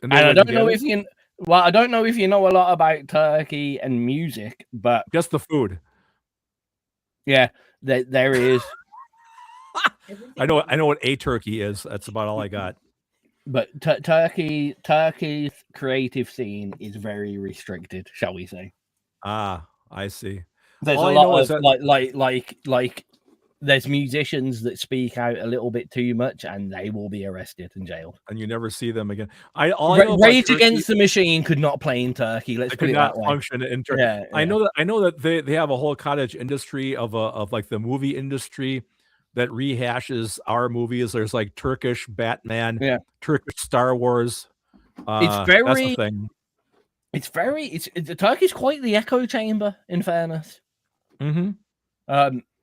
and I don't know if you I don't know if you know a lot about Turkey and music, but just the food. Yeah, there is. I know what a turkey is. That's about all I got. But Turkey's creative scene is very restricted, shall we say? Ah, I see. There's a lot of like there's musicians that speak out a little bit too much and they will be arrested and jailed. And you never see them again. Rage Against the Machine could not play in Turkey. Let's put it that way. Function in Turkey. Yeah. I know that they have a whole cottage industry of like the movie industry that rehashes our movies. There's like Turkish Batman, Turkish Star Wars. It's Turkey's quite the echo chamber, in fairness.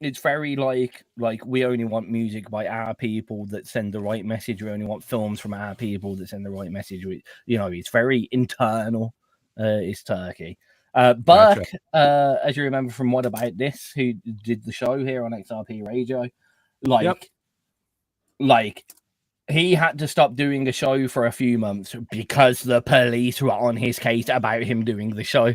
It's very like we only want music by our people that send the right message. We only want films from our people that send the right message. It's very internal. It's Turkey. Burke, as you remember from What About This, who did the show here on XRP Radio, he had to stop doing the show for a few months because the police were on his case about him doing the show.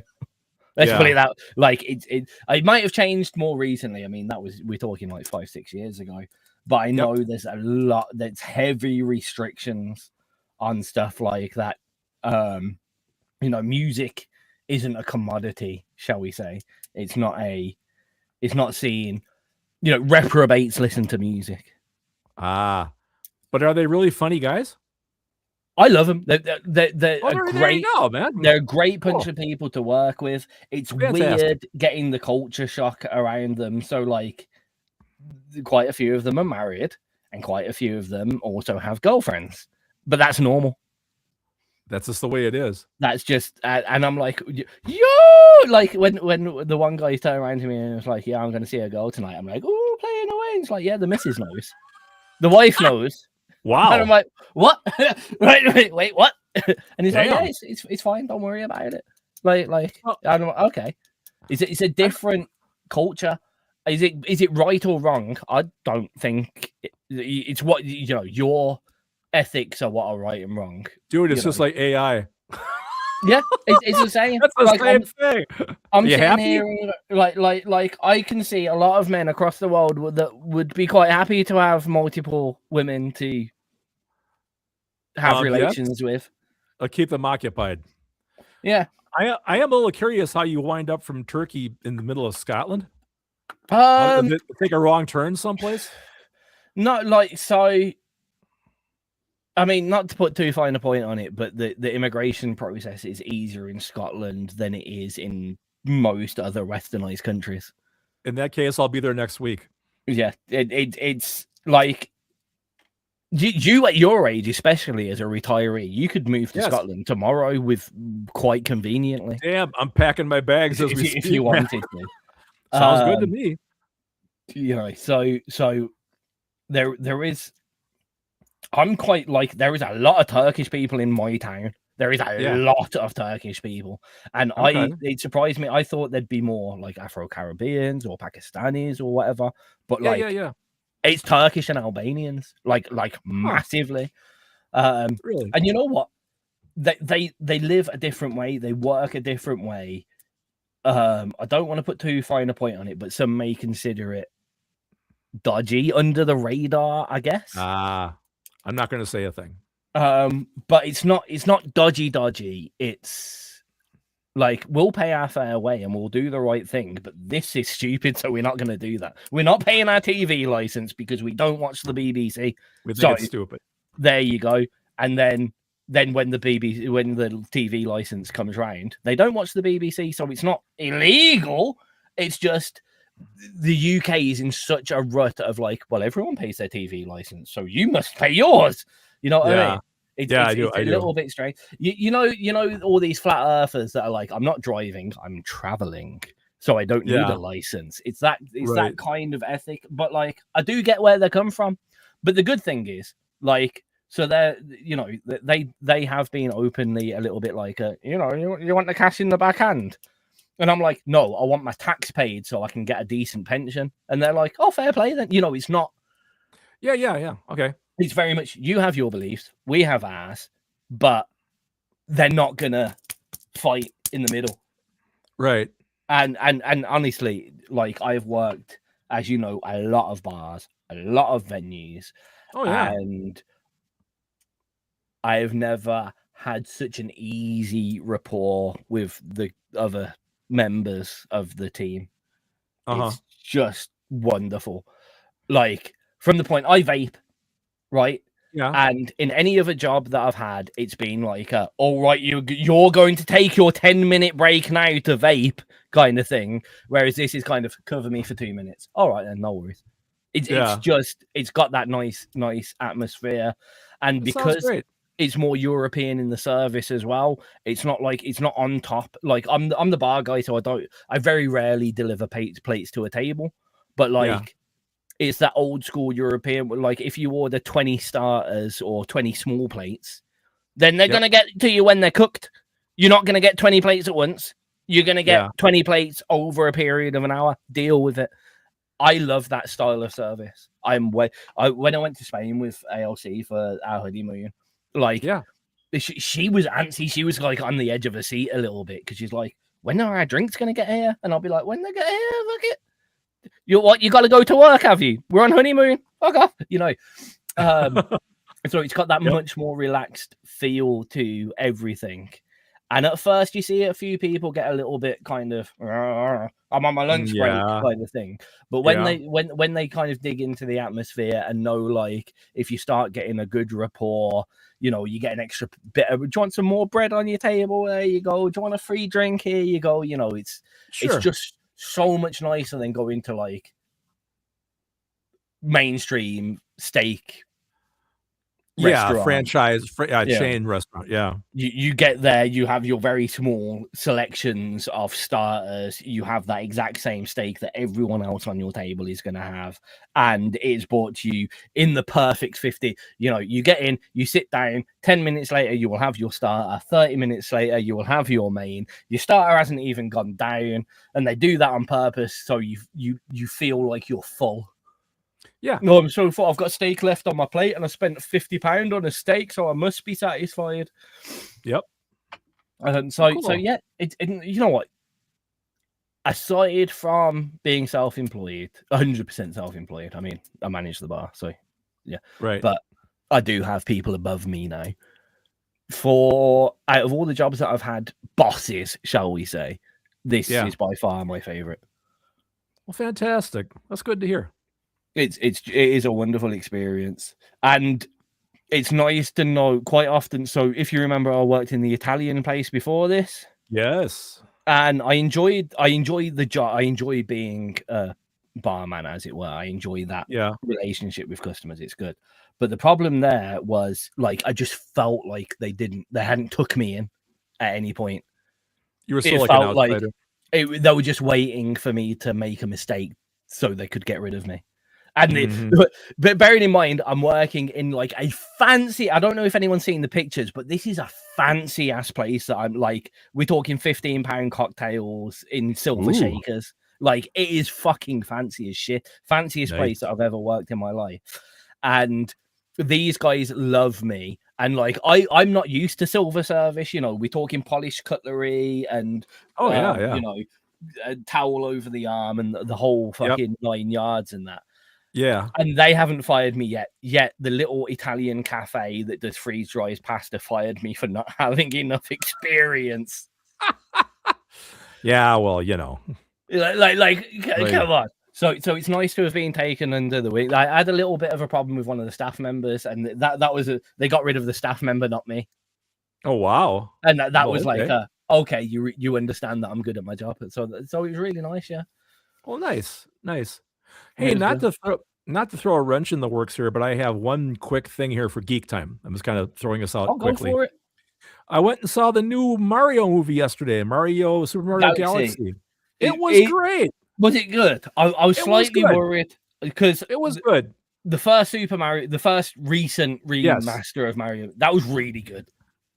Let's put it out. It might have changed more recently. I mean, we're talking like 5-6 years ago. But I know there's a lot that's heavy restrictions on stuff like that. Music isn't a commodity, shall we say? It's not seen. Reprobates listen to music. But are they really funny guys? I love them. They're great. Go, man. They're a great bunch of people to work with. It's weird getting the culture shock around them. So, quite a few of them are married, and quite a few of them also have girlfriends. But that's normal. That's just the way it is. That's just, and I'm like, yo, like when the one guy turned around to me and was like, "Yeah, I'm going to see a girl tonight." I'm like, "Oh, playing away." And it's like, "Yeah, the missus knows, the wife knows." Wow. And I'm like, what? wait, what? And he's like, yeah, it's fine. Don't worry about it. I don't. Okay. It's a different culture. Is it right or wrong? I don't think it's what your ethics are what are right and wrong. Dude, it's just like AI. Yeah, it's the same. That's the same thing. I'm sitting here, like I can see a lot of men across the world that would be quite happy to have multiple women to have relations with. Keep them occupied. Yeah, I am a little curious how you wind up from Turkey in the middle of Scotland. Did it take a wrong turn someplace? Not so. I mean, not to put too fine a point on it, but the immigration process is easier in Scotland than it is in most other westernized countries. In that case, I'll be there next week. Yeah, it's like you at your age, especially as a retiree, you could move to Scotland tomorrow with quite conveniently. Damn, I'm packing my bags as we speak. If you wanted to. Sounds good to me. So there is. I'm quite there is a lot of Turkish people in my town. There is a lot of Turkish people, and it surprised me. I thought there'd be more like Afro-Caribbeans or Pakistanis or whatever, but it's Turkish and Albanians, like massively. Really? And you know what? They live a different way. They work a different way. I don't want to put too fine a point on it, but some may consider it dodgy, under the radar, I guess. I'm not going to say a thing. But it's not dodgy. It's like, we'll pay our fair way and we'll do the right thing, but this is stupid, so we're not going to do that. We're not paying our TV license because we don't watch the BBC. We think it's stupid. There you go. And then when the TV license comes round, they don't watch the BBC, so it's not illegal. It's just the UK is in such a rut of like, well, everyone pays their TV license, so you must pay yours. You know what I mean? It's a little bit strange. You know, all these flat earthers that are like, I'm not driving, I'm traveling, so I don't need a license. It's that kind of ethic. But like, I do get where they come from. But the good thing is, like, so they're, you know, they have been openly a little bit like, you know, you want the cash in the backhand. And I'm like, no, I want my tax paid so I can get a decent pension. And they're like, oh, fair play then. You know, it's not. Yeah. Okay. It's very much, you have your beliefs, we have ours, but they're not going to fight in the middle. Right. And honestly, like, I've worked, as you know, a lot of bars, a lot of venues. Oh, yeah. And I've never had such an easy rapport with the other members of the team. It's just wonderful. Like, from the point I vape, right? Yeah. And in any other job that I've had, it's been like, all right, you're going to take your 10-minute break now to vape kind of thing. Whereas this is kind of cover me for 2 minutes. All right, then, no worries. It's got that nice atmosphere. And because it's more European in the service as well, it's not on top. Like, I'm the bar guy, so I very rarely deliver plates to a table, but like, it's that old school European. Like, if you order 20 starters or 20 small plates, then they're gonna get to you when they're cooked. You're not gonna get 20 plates at once. You're gonna get 20 plates over a period of an hour. Deal with it. I love that style of service. When I went to Spain with ALC for our honeymoon, like, she was antsy. She was like on the edge of her seat a little bit because she's like, when are our drinks gonna get here? And I'll be like, when they get here, fuck it. You got to go to work, have you? We're on honeymoon. Fuck off, you know. So it's got that much more relaxed feel to everything. And at first, you see a few people get a little bit kind of, I'm on my lunch break kind of thing. But when they kind of dig into the atmosphere and know, like, if you start getting a good rapport, you know, you get an extra bit of, do you want some more bread on your table? There you go. Do you want a free drink? Here you go. You know, it's just so much nicer than going to like mainstream steak restaurant. Franchise chain restaurant. You get there, you have your very small selections of starters, you have that exact same steak that everyone else on your table is going to have, and it's brought to you in the perfect 50. You know, you get in, you sit down, 10 minutes later you will have your starter, 30 minutes later you will have your main. Your starter hasn't even gone down, and they do that on purpose so you feel like you're full. Yeah. No, I'm so full. I've got steak left on my plate, and I spent £50 on a steak, so I must be satisfied. Yep. So yeah, you know what? Aside from being self-employed, 100% self-employed. I mean, I manage the bar, so yeah. Right. But I do have people above me now. Out of all the jobs that I've had, bosses, shall we say, this is by far my favorite. Well, fantastic. That's good to hear. It is a wonderful experience, and it's nice to know quite often. So if you remember, I worked in the Italian place before this. Yes. And I enjoyed the job. I enjoy being a barman, as it were. I enjoy that relationship with customers. It's good. But the problem there was, like, I just felt like they hadn't took me in at any point. You were still like an outsider. They were just waiting for me to make a mistake so they could get rid of me. And but bearing in mind, I'm working in like a fancy, I don't know if anyone's seen the pictures, but this is a fancy ass place that I'm like, we're talking £15 cocktails in silver shakers. Like, it is fucking fancy as shit. Fanciest place that I've ever worked in my life. And these guys love me. And like, I'm not used to silver service, you know, we're talking polished cutlery and, you know, a towel over the arm and the whole fucking 9 yards and that. Yeah. And they haven't fired me yet. Yet the little Italian cafe that does freeze dries pasta fired me for not having enough experience. Yeah, well, you know. Like come on. So it's nice to have been taken under the wing. I had a little bit of a problem with one of the staff members, and that was they got rid of the staff member, not me. Oh wow. And that was like okay, you understand that I'm good at my job. So it was really nice, yeah. Oh, nice. Hey, not to throw a wrench in the works here, but I have one quick thing here for Geek Time. I'm just kind of throwing this out I'll go quickly. for it. I went and saw the new Mario movie yesterday, Super Mario Galaxy. It was great. Was it good? I was slightly worried because it was good. The first Super Mario, the first recent remaster of Mario, that was really good.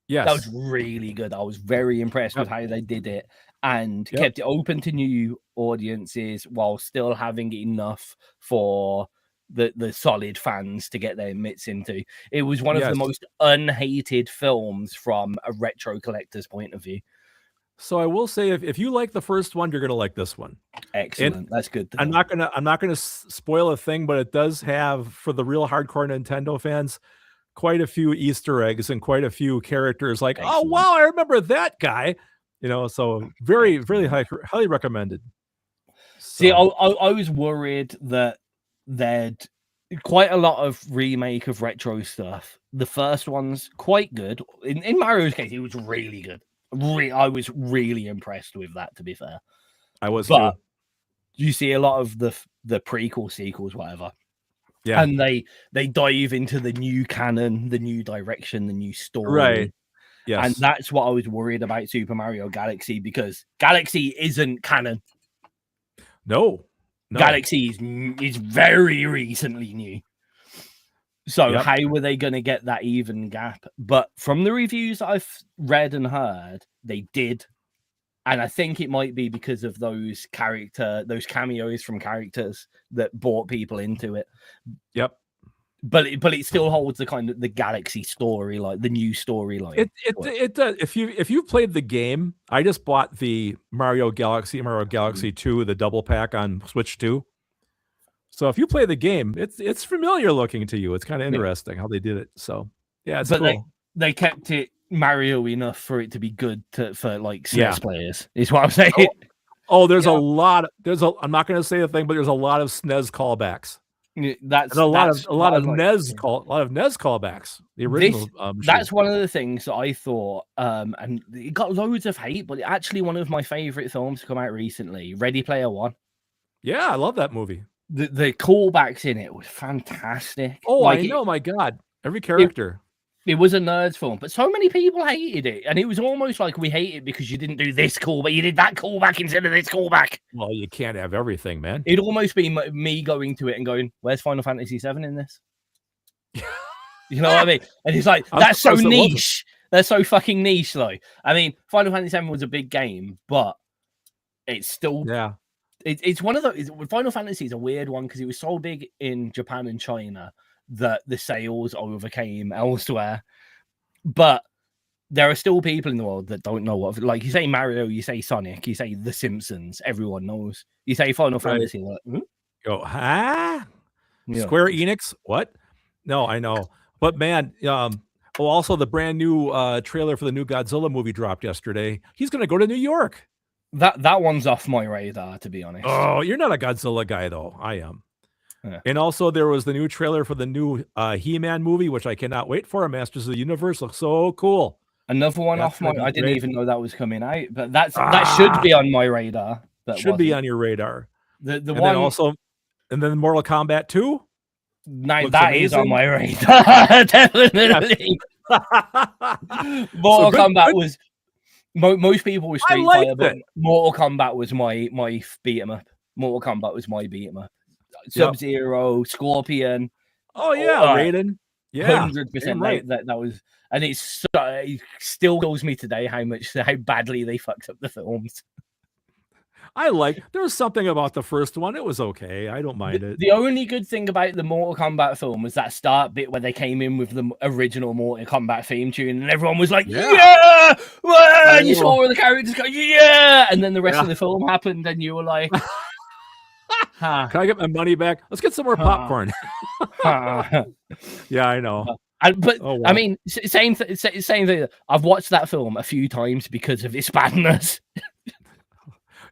Yes. That was really good. I was very impressed with how they did it and kept it open to new audiences while still having enough for the solid fans to get their mitts into. It was one of the most unhated films from a retro collector's point of view. So I will say, if you like the first one, you're gonna like this one. Excellent. That's good. I'm not gonna spoil a thing, but it does have, for the real hardcore Nintendo fans, quite a few Easter eggs and quite a few characters. Like, oh wow, I remember that guy. So very, very highly recommended. So. See, I was worried that there'd quite a lot of remake of retro stuff. The first one's quite good. In Mario's case, it was really good. I was really impressed with that, to be fair. I was too. You see a lot of the prequel sequels, whatever. Yeah. And they dive into the new canon, the new direction, the new story. Right. Yes. And that's what I was worried about Super Mario Galaxy, because Galaxy isn't canon. No. Galaxy is very recently new. So how were they going to get that even gap? But from the reviews I've read and heard, they did. And I think it might be because of those cameos from characters that brought people into it. Yep. But it still holds the kind of the Galaxy story, like the new storyline. It does. If you played the game, I just bought the Mario Galaxy 2, the double pack on Switch 2. So if you play the game, it's familiar looking to you. It's kind of interesting how they did it. So it's cool. They kept it Mario enough for it to be good for like SNES players. Is what I'm saying. There's a lot. I'm not going to say a thing, but there's a lot of SNES callbacks. That's a lot of NES callbacks. The original. That's one of the things that I thought, and it got loads of hate, but actually one of my favorite films to come out recently, Ready Player One. Yeah, I love that movie. The callbacks in it was fantastic. Oh, I know, my God. Every character. It was a nerd film, but so many people hated it. And it was almost like, we hate it because you didn't do this call, but you did that callback instead of this callback. Well, you can't have everything, man. It'd almost be me going to it and going, where's Final Fantasy VII in this? You know what I mean? And it's like, that's so niche. That's so fucking niche, though. I mean, Final Fantasy VII was a big game, but it's still... Yeah. It's one of those. Final Fantasy is a weird one because it was so big in Japan and China that the sales overcame elsewhere. But there are still people in the world that don't know what. Like, you say Mario, you say Sonic, you say The Simpsons, everyone knows. You say Final Fantasy, like, go, huh? Yeah. Square Enix? What? No, I know. But man, also the brand new trailer for the new Godzilla movie dropped yesterday. He's going to go to New York. That one's off my radar, to be honest. Oh, you're not a Godzilla guy, though. I am. Yeah. And also, there was the new trailer for the new He-Man movie, which I cannot wait for. Masters of the Universe looks so cool. Another one off my... I didn't even know that was coming out, but that should be on my radar. Should be on your radar. The and one... And then Mortal Kombat 2? No, that is on my radar. Definitely. Mortal Kombat was... Most people were Street Fighter, but Mortal Kombat was my beat 'em up. Mortal Kombat was my beat 'em up. Sub-Zero, Scorpion. Oh yeah, Raiden. Yeah, 100%. That was, and it still kills me today how badly they fucked up the films. There was something about the first one. It was okay. I don't mind it. The only good thing about the Mortal Kombat film was that start bit where they came in with the original Mortal Kombat theme tune, and everyone was like, "Yeah!" And you saw all the characters go, "Yeah!" And then the rest of the film happened, and you were like, "Can I get my money back? Let's get some more popcorn." Yeah, I know. I mean, same thing. I've watched that film a few times because of its badness.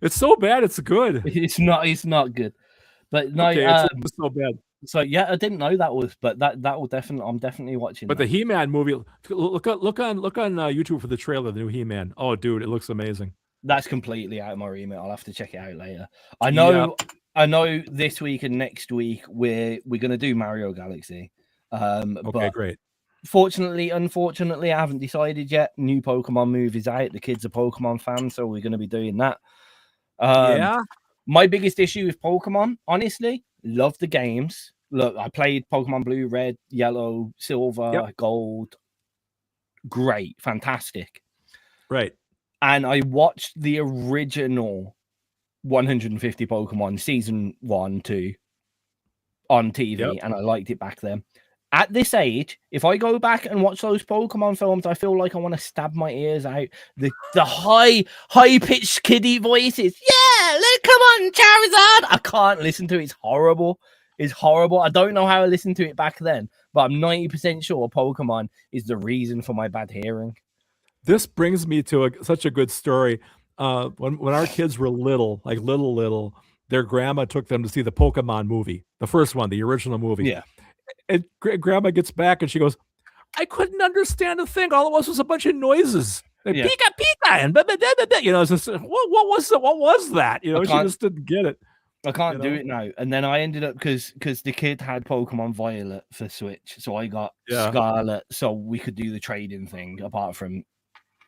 It's so bad, it's good. It's not good. But no, it's so bad. So yeah, I didn't know that was, but that will definitely, I'm definitely watching. But the He-Man movie, look on YouTube for the trailer of the new He-Man. Oh, dude, it looks amazing. That's completely out of my remit. I'll have to check it out later. I know this week and next week we're going to do Mario Galaxy. Okay, but great. Unfortunately, I haven't decided yet. New Pokemon movie's out. The kids are Pokemon fans, so we're going to be doing that. Yeah. My biggest issue with Pokemon, honestly, love the games. Look, I played Pokemon Blue, Red, Yellow, Silver, Gold. Great, fantastic. Right. And I watched the original 150 Pokemon season 1, 2 on TV, and I liked it back then. At this age, if I go back and watch those Pokemon films, I feel like I want to stab my ears out. The high-pitched kiddie voices. Yeah, come on, Charizard. I can't listen to it. It's horrible. It's horrible. I don't know how I listened to it back then, but I'm 90% sure Pokemon is the reason for my bad hearing. This brings me to such a good story. When our kids were little, like little, their grandma took them to see the Pokemon movie, the first one, the original movie. Yeah. And grandma gets back and she goes, I couldn't understand a thing. All it was a bunch of noises. Like, Pika, Pika, and you know, it's just, what was that? You know, she just didn't get it. I can't do it now. And then I ended up because the kid had Pokemon Violet for Switch, so I got Scarlet, so we could do the trading thing. Apart from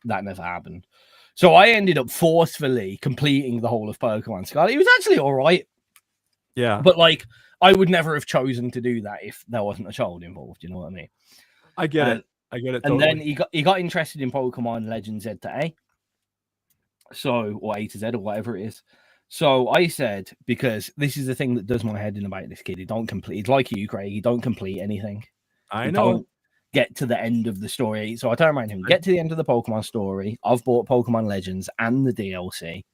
that, never happened. So I ended up forcefully completing the whole of Pokemon Scarlet. It was actually all right. Yeah, but like I would never have chosen to do that if there wasn't a child involved. You know what I mean? I get it. I get it. And totally. then he got interested in Pokemon Legends Z to A. So, or A to Z or whatever it is. So I said, because this is the thing that does my head in about this kid. He don't complete. It's like you, Craig. He don't complete anything. I know. Don't get to the end of the story. So I turn around him, get to the end of the Pokemon story. I've bought Pokemon Legends and the DLC.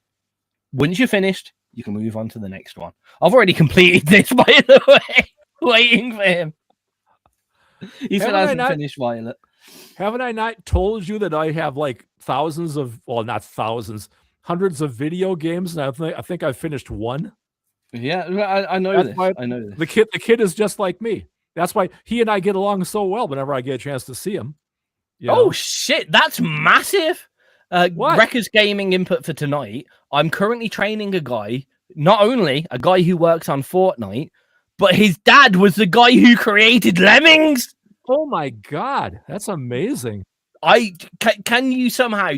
Once you're finished, you can move on to the next one. I've already completed this, by the way. Waiting for him. He still hasn't finished Violet. Haven't I not told you that I have like thousands of, well, not thousands, hundreds of video games, and I think I've finished one. Yeah, I know this. I know this. The kid is just like me. That's why he and I get along so well whenever I get a chance to see him. Oh, shit. That's massive. Wrecker's gaming input for tonight. I'm currently training a guy, not only a guy who works on Fortnite, but his dad was the guy who created Lemmings. Oh my God, that's amazing. Can you somehow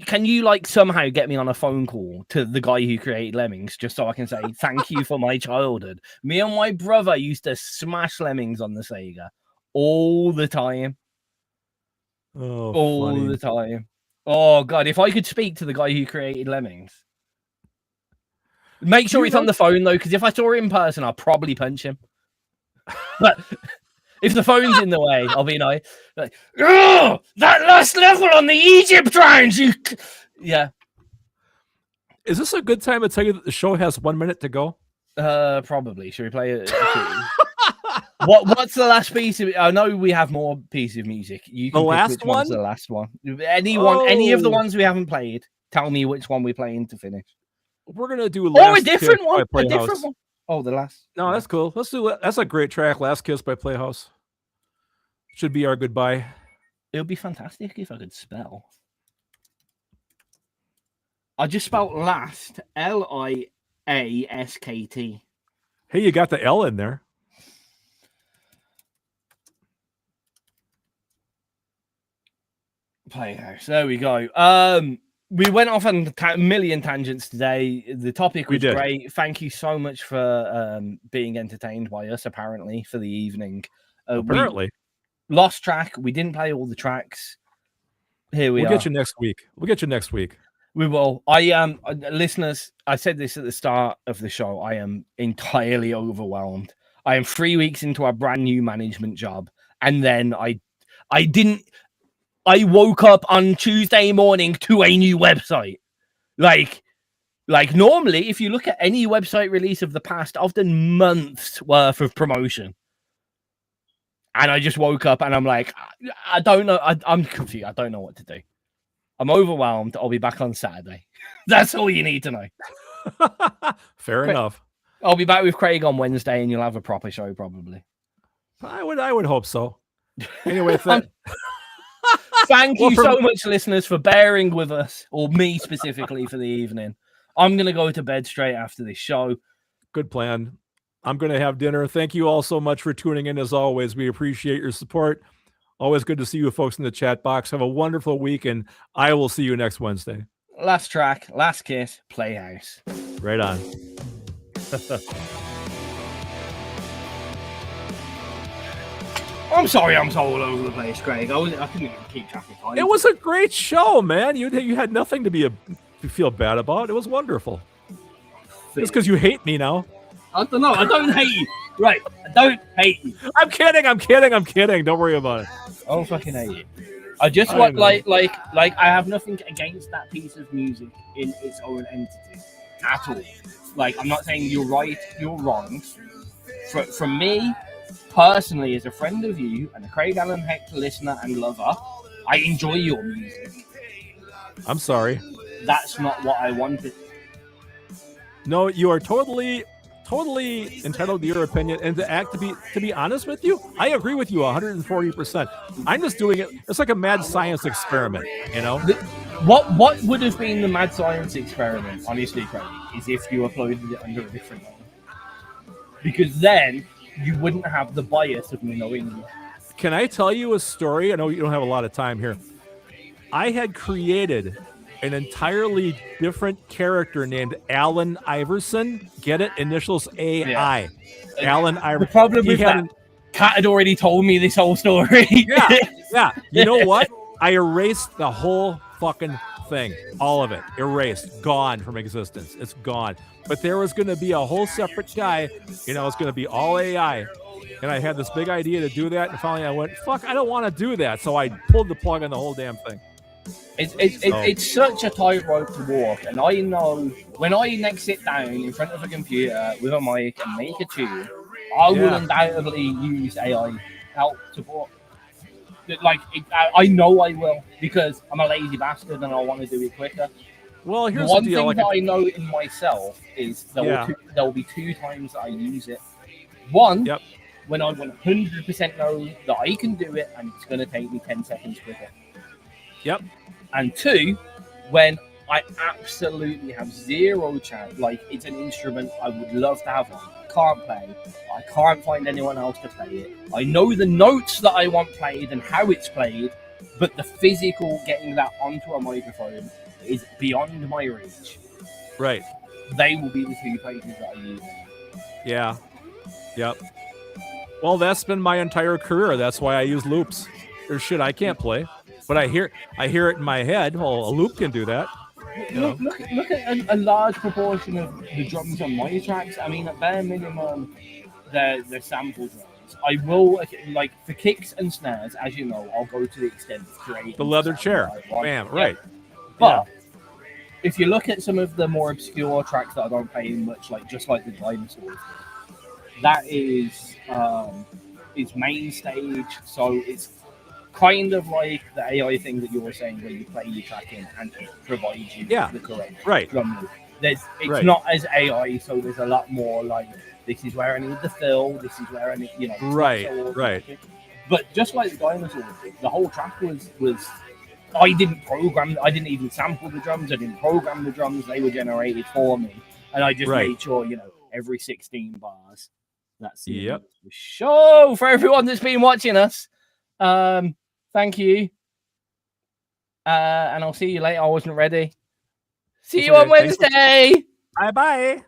can you like somehow get me on a phone call to the guy who created Lemmings just so I can say thank you for my childhood? Me and my brother used to smash Lemmings on the Sega all the time. Oh, all funny. the time. Oh God, if I could speak to the guy who created Lemmings. Make sure it's on the phone though, because if I saw him in person, I'll probably punch him. But if the phone's in the way, I'll be like, oh, that last level on the Egypt rounds, yeah. Is this a good time to tell you that the show has 1 minute to go? Probably. Should we play it? What's the last piece of it? I know we have more pieces of music. You can the pick last which one? one's the last one. Any of the ones we haven't played. Tell me which one we're playing to finish. We're gonna do a different one. A different one. Oh, the last. No, that's cool. Let's do it. That's a great track. Last Kiss by Playhouse. Should be our goodbye. It would be fantastic if I could spell. I just spelled last. Liaskt. Hey, you got the L in there. Playhouse. There we go. We went off on a million tangents today. The topic was great. Thank you so much for being entertained by us, apparently, for the evening. Apparently. We lost track. We didn't play all the tracks. Here we are. We'll get you next week. We will. Listeners, I said this at the start of the show. I am entirely overwhelmed. I am 3 weeks into a brand new management job. And then I woke up on Tuesday morning to a new website. Like normally, if you look at any website release of the past, I've done months worth of promotion. And I just woke up and I'm like, I don't know. I'm confused. I don't know what to do. I'm overwhelmed. I'll be back on Saturday. That's all you need to know. Fair enough. I'll be back with Craig on Wednesday and you'll have a proper show probably. I would hope so. Anyway, thank you so much, listeners, for bearing with us, or me specifically, for the evening. I'm going to go to bed straight after this show. Good plan. I'm going to have dinner. Thank you all so much for tuning in. As always, we appreciate your support. Always good to see you folks in the chat box. Have a wonderful week, and I will see you next Wednesday. Last track, last kiss, Playhouse. Right on. I'm sorry I'm so all over the place, Craig. I couldn't even keep track of time. It was a great show, man. You had nothing to feel bad about. It was wonderful. It's because you hate me now. I don't know. I don't hate you. Right. I don't hate you. I'm kidding. Don't worry about it. I don't fucking hate you. I just want like I have nothing against that piece of music in its own entity at all. Like, I'm not saying you're right, you're wrong. From me, personally, as a friend of you and a Craig Allen Hecht listener and lover, I enjoy your music. I'm sorry. That's not what I wanted. No, you are totally entitled to your opinion, and to be honest with you, I agree with you 140%. I'm just doing it. It's like a mad science experiment, you know. What would have been the mad science experiment, honestly, Craig, is if you uploaded it under a different name, because then you wouldn't have the bias of me knowing you. Can I tell you a story? I know you don't have a lot of time here. I had created an entirely different character named Alan Iverson. Get it? Initials AI. Yeah. Alan Iverson. The problem with that, Kat had already told me this whole story. Yeah. You know what? I erased the whole fucking thing. All of it. Erased. Gone from existence. It's gone. But there was going to be a whole separate guy. You know, it's going to be all AI. And I had this big idea to do that. And finally I went, fuck, I don't want to do that. So I pulled the plug on the whole damn thing. It's such a tightrope to walk, and I know when I next sit down in front of a computer with a mic and make a tune, I will undoubtedly use AI help support. Like, I know I will, because I'm a lazy bastard and I want to do it quicker. Well, here's one the deal. thing that I know in myself is there will be two times that I use it. One, when I 100% know that I can do it and it's going to take me 10 seconds quicker. Yep. And two, when I absolutely have zero chance, like, it's an instrument I would love to have on. I can't play. I can't find anyone else to play it. I know the notes that I want played and how it's played, but the physical getting that onto a microphone is beyond my reach. Right. They will be the two places that I use. Yeah. Yep. Well, that's been my entire career. That's why I use loops. There's shit I can't play. But I hear it in my head. Well, a loop can do that. Look at a large proportion of the drums on my tracks. I mean, at bare minimum, they're sample drums. I will, like, for kicks and snares, as you know, I'll go to the extent of creating the leather chair. Bam, right. But if you look at some of the more obscure tracks that I don't play much, like just like the Dinosaurs, that is main stage, so it's kind of like the AI thing that you were saying, where you play your track in and it provides you the correct drum loop. It's not as AI, so there's a lot more like, this is where I need the fill, this is where I need, you know. Right. But just like the Dinosaurs, the whole track was I didn't even sample the drums, I didn't program the drums, they were generated for me. And I just made sure, you know, every 16 bars. That's the show for everyone that's been watching us. Thank you. And I'll see you later. I wasn't ready. See you on Wednesday. Bye-bye.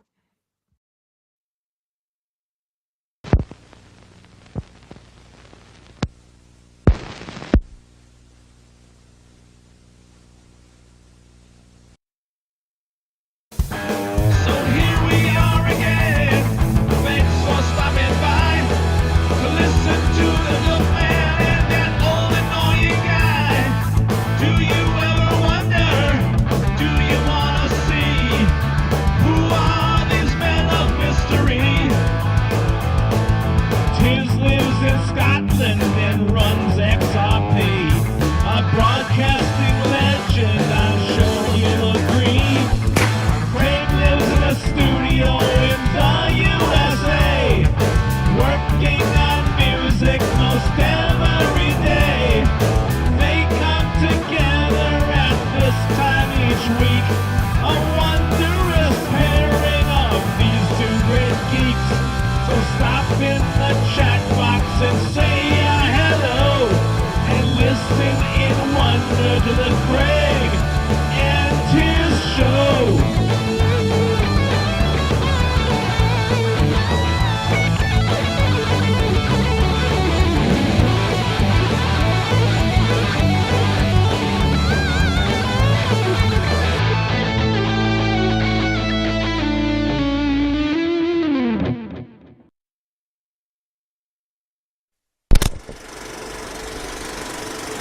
Who are in the chat box and say hello, and listen in wonder to the great